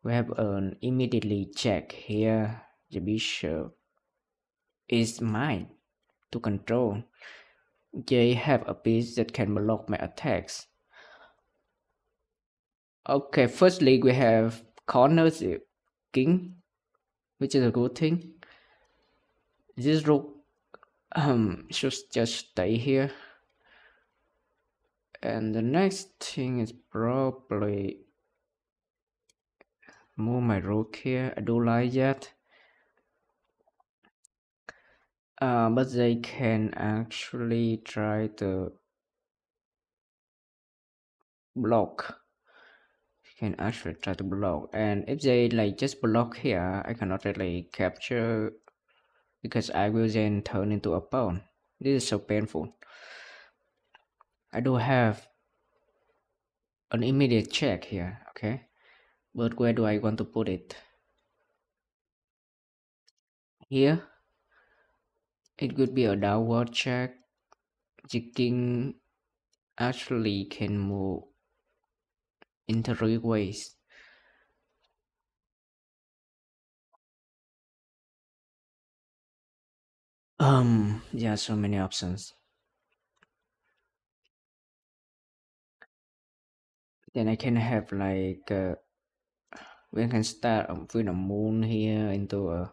We have an immediately check here. The bishop is mine to control. They have a piece that can block my attacks. Okay, firstly we have corner the king, which is a good thing. This rook should just stay here. And the next thing is probably move my rook here. I do like that. But they can actually try to block. Can actually try to block, and if they like just block here, I cannot really capture because I will then turn into a pawn. This is so painful. I do have an immediate check here, okay? But where do I want to put it? Here? It could be a downward check. The king actually can move in 3 ways. Yeah, so many options. Then I can have like we can start with a moon here into a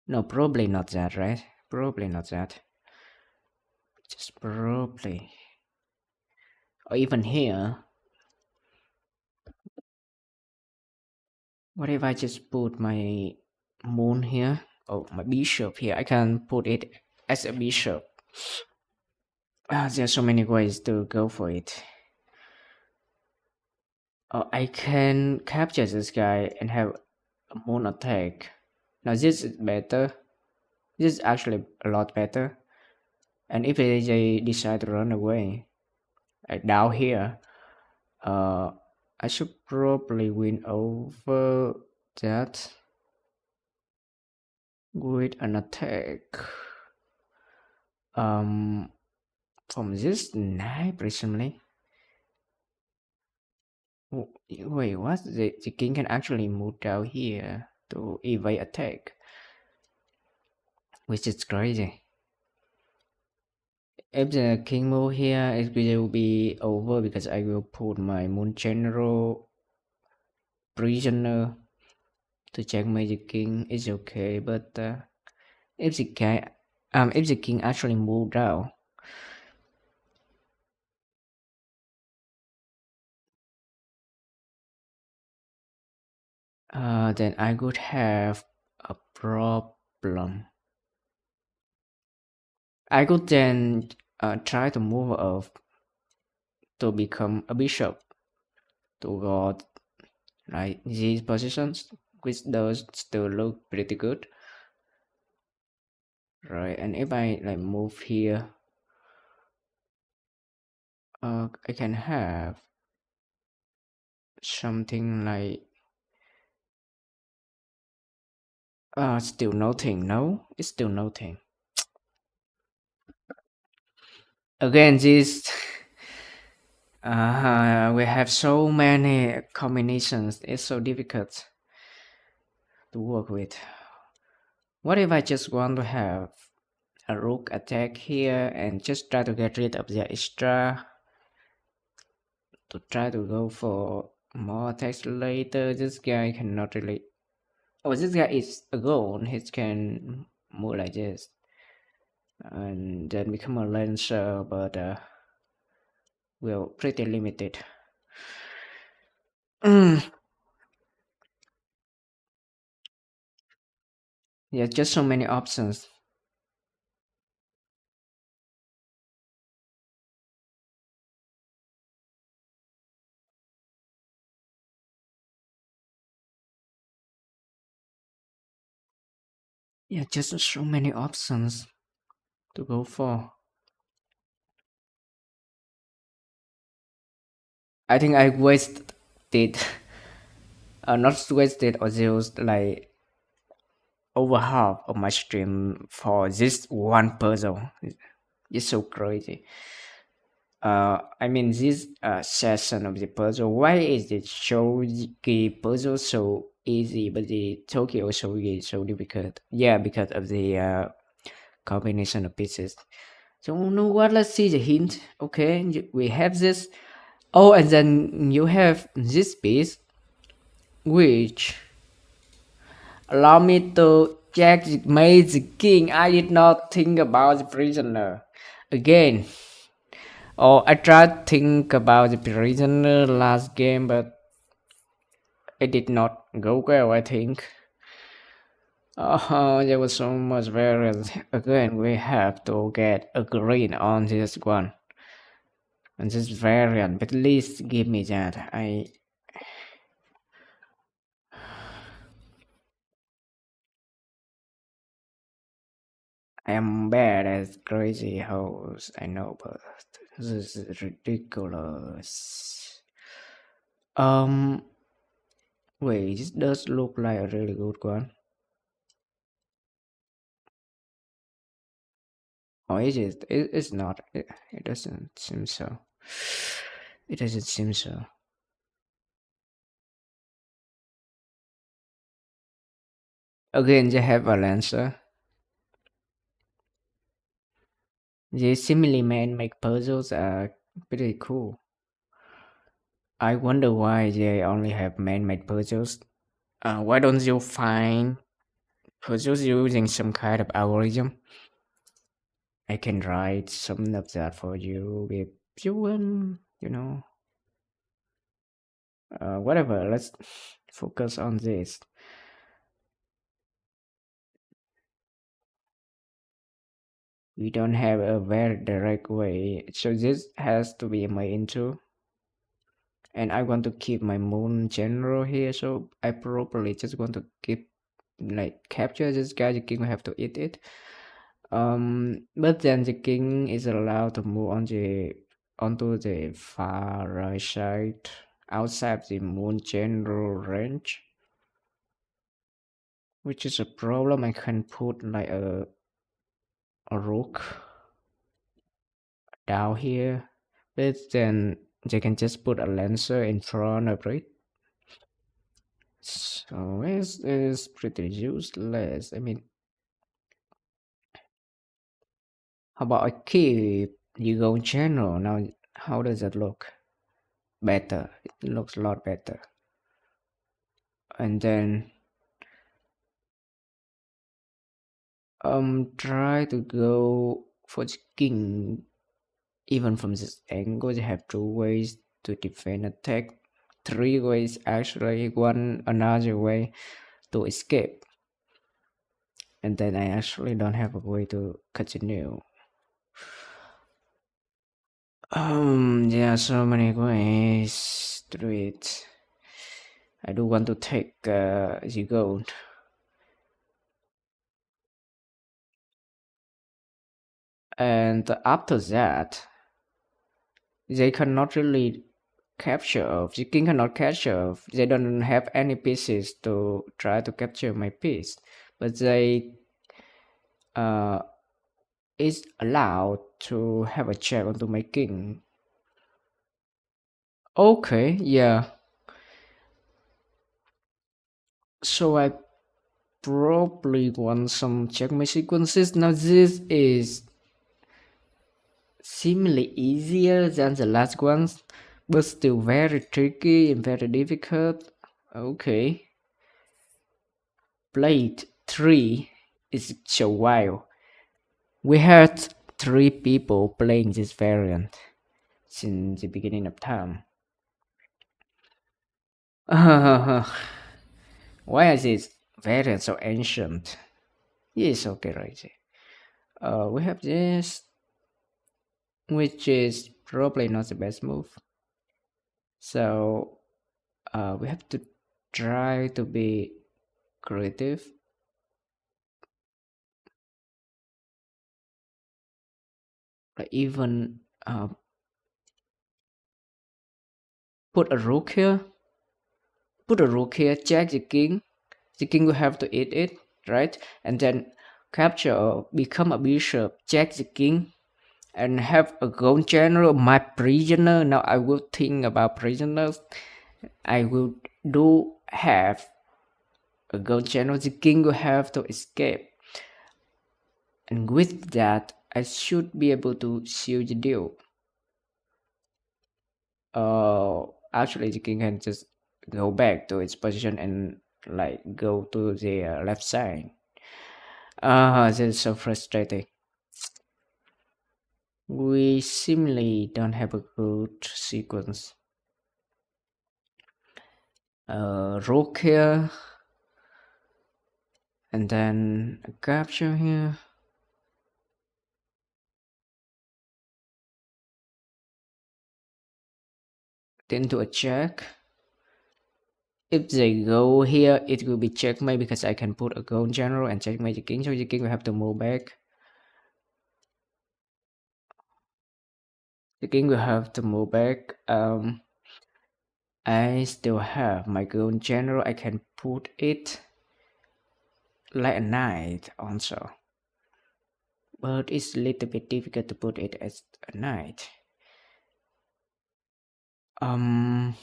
no, probably not that, right? Probably not that. Just probably. Or even here. What if I just put my moon here? Oh, my bishop here. I can put it as a bishop. There are so many ways to go for it. I can capture this guy and have a moon attack. Now this is better. This is actually a lot better. And if they decide to run away, down here, uh, I should probably win over that with an attack. Um, from this knight recently. Wait, what? The king can actually move down here to evade attack, which is crazy. If the king move here, it will be over because I will put my moon general prisoner to checkmate the king. It's okay, but if the guy, if the king actually move down, then I could have a problem. I could then try to move up to become a bishop to guard like these positions, which does still look pretty good, right? And if I like move here, I can have something like still nothing. No, it's still nothing. Again, this we have so many combinations. It's so difficult to work with. What if I just want to have a rook attack here and just try to get rid of the extra to try to go for more attacks later? This guy cannot really. Oh, this guy is a gold. He can move like this and then become a lancer, but well, pretty limited. Yeah, just so many options. Yeah, just so many options to go for. I think I wasted, not wasted or used like over half of my stream for this one puzzle. It's so crazy. I mean this session of the puzzle. Why is the Shogi puzzle so easy, but the Tokyo Shogi so difficult? Yeah, because of the combination of pieces. So you know what? Let's see the hint. Okay, we have this. Oh, and then you have this piece, which allow me to Jack made the king. I did not think about the prisoner. Again, oh, I tried to think about the prisoner last game, but it did not go well, I think. Oh, there was so much variance. Again, we have to get a green on this one. And this variant, but at least give me that. I am bad at crazy hoes, I know, but this is ridiculous. Um, wait, this does look like a really good one. Or is it? It's not. It doesn't seem so. It doesn't seem so. Again, they have a lancer. The simile man make puzzles are pretty cool. I wonder why they only have man-made puzzles. Why don't you find puzzles using some kind of algorithm? I can write some of that for you if you want, whatever. Let's focus on this. We don't have a very direct way, so this has to be my intro. And I want to keep my moon general here, so I probably just want to keep like capture this guy. The king will have to eat it. But then the king is allowed to move onto the far right side outside the moon general range, which is a problem. I can put like a rook down here, but then they can just put a lancer in front of it. So it's pretty useless. I mean, how about I keep you go general now? How does that look? Better. It looks a lot better. And then try to go for the king. Even from this angle, you have two ways to defend attack. Three ways actually. One another way to escape. And then I actually don't have a way to continue. There are so many ways to do it. I do want to take the gold. And after that, they cannot really capture of. The king cannot capture of. They don't have any pieces to try to capture my piece. But they uh, is allowed to have a check onto my king. Okay, yeah. So I probably want some checkmate sequences. Now this is seemingly easier than the last ones, but still very tricky and very difficult. Okay. Played 3 is so wild. We had 3 people playing this variant since the beginning of time. Why is this variant so ancient? It's okay, right? We have this, which is probably not the best move. So we have to try to be creative. Like even put a rook here. Put a rook here, check the king. The king will have to eat it, right? And then capture or become a bishop, check the king, and have a gold general, my prisoner. Now I will think about prisoners. I will do have a gold general. The king will have to escape. And with that, I should be able to seal the deal. Actually, the king can just go back to its position and like go to the left side. Ah, this is so frustrating. We seemingly don't have a good sequence. Rook here, and then a capture here. Then to a check. If they go here, it will be checkmate because I can put a gold general and checkmate the king, so the king will have to move back. The king will have to move back. I still have my gold general. I can put it like a knight also, but it's a little bit difficult to put it as a knight. Um,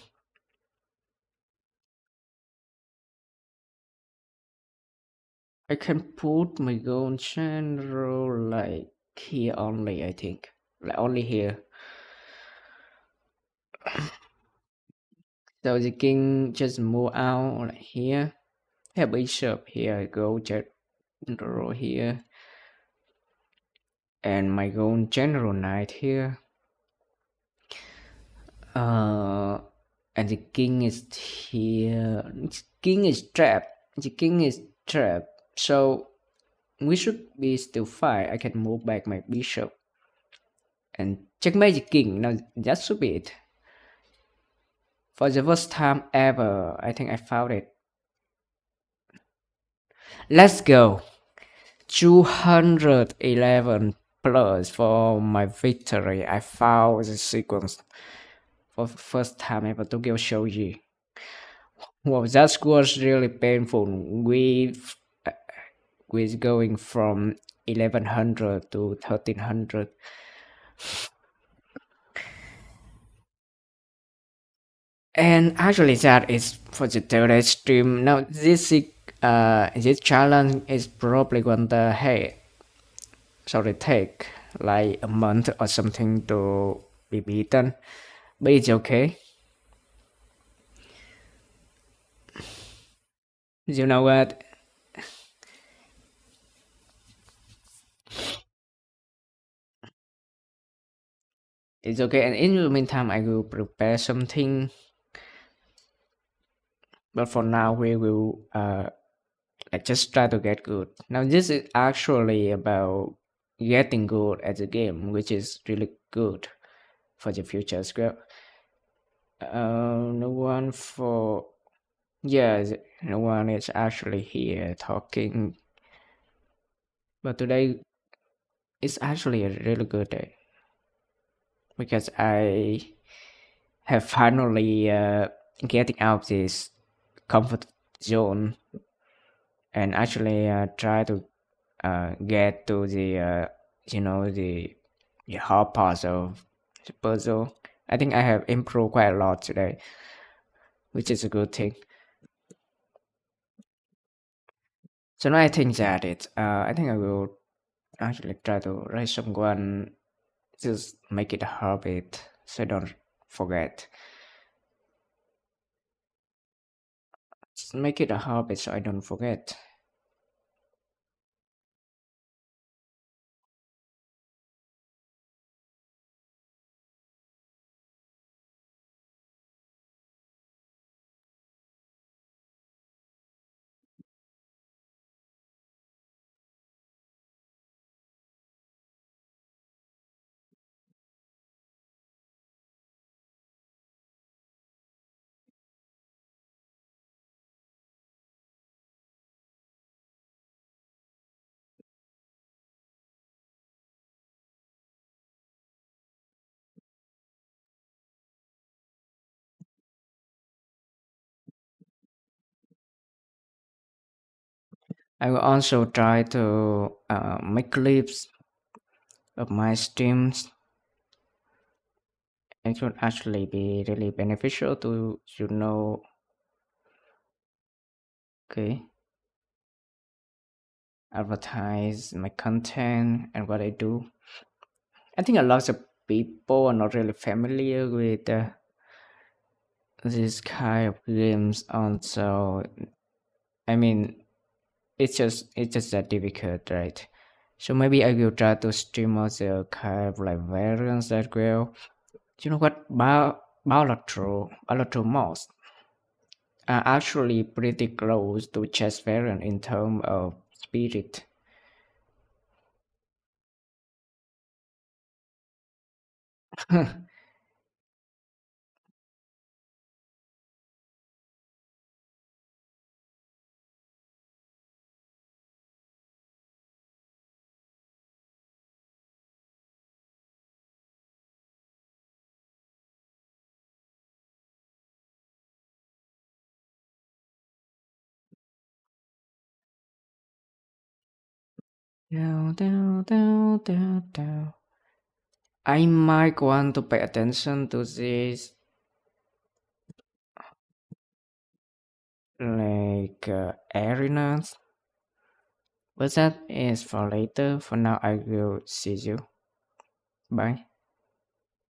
I can put my gold general like here only. I think like only here. So the king just move out like here. Have bishop here, go general here, and my gold general knight here. Uh, and the king is here. The king is trapped. The king is trapped. So we should be still fine. I can move back my bishop and checkmate the king. Now that should be it. For the first time ever, I think I found it. Let's go. 211 plus for my victory. I found the sequence for the first time ever Tokyo Shoji. Wow, that was really painful. We going from 1100 to 1300. And actually, that is for the today's stream. Now, this challenge is probably going to take like a month or something to be beaten, but it's okay. You know what? It's okay. And in the meantime, I will prepare something. But for now, we will like just try to get good. Now, this is actually about getting good at the game, which is really good for the future as well. No one for yes, no one is actually here talking. But today is actually a really good day because I have finally getting out this comfort zone and actually try to get to the the hard parts of the puzzle. I think I have improved quite a lot today, which is a good thing. So now I think that I think I will actually try to write someone, just make it a habit so I don't forget. Just make it a habit so I don't forget. I will also try to make clips of my streams. It would actually be really beneficial to okay, advertise my content and what I do. I think a lot of people are not really familiar with this kind of games. Also, I mean, It's just that difficult, right? So maybe I will try to stream other kind of like variants that well. You know what? Bilateral mouse are actually pretty close to chess variant in terms of spirit. Down, down, down, down, down. I might want to pay attention to this like arenas, but that is for later. For now, I will see you. Bye.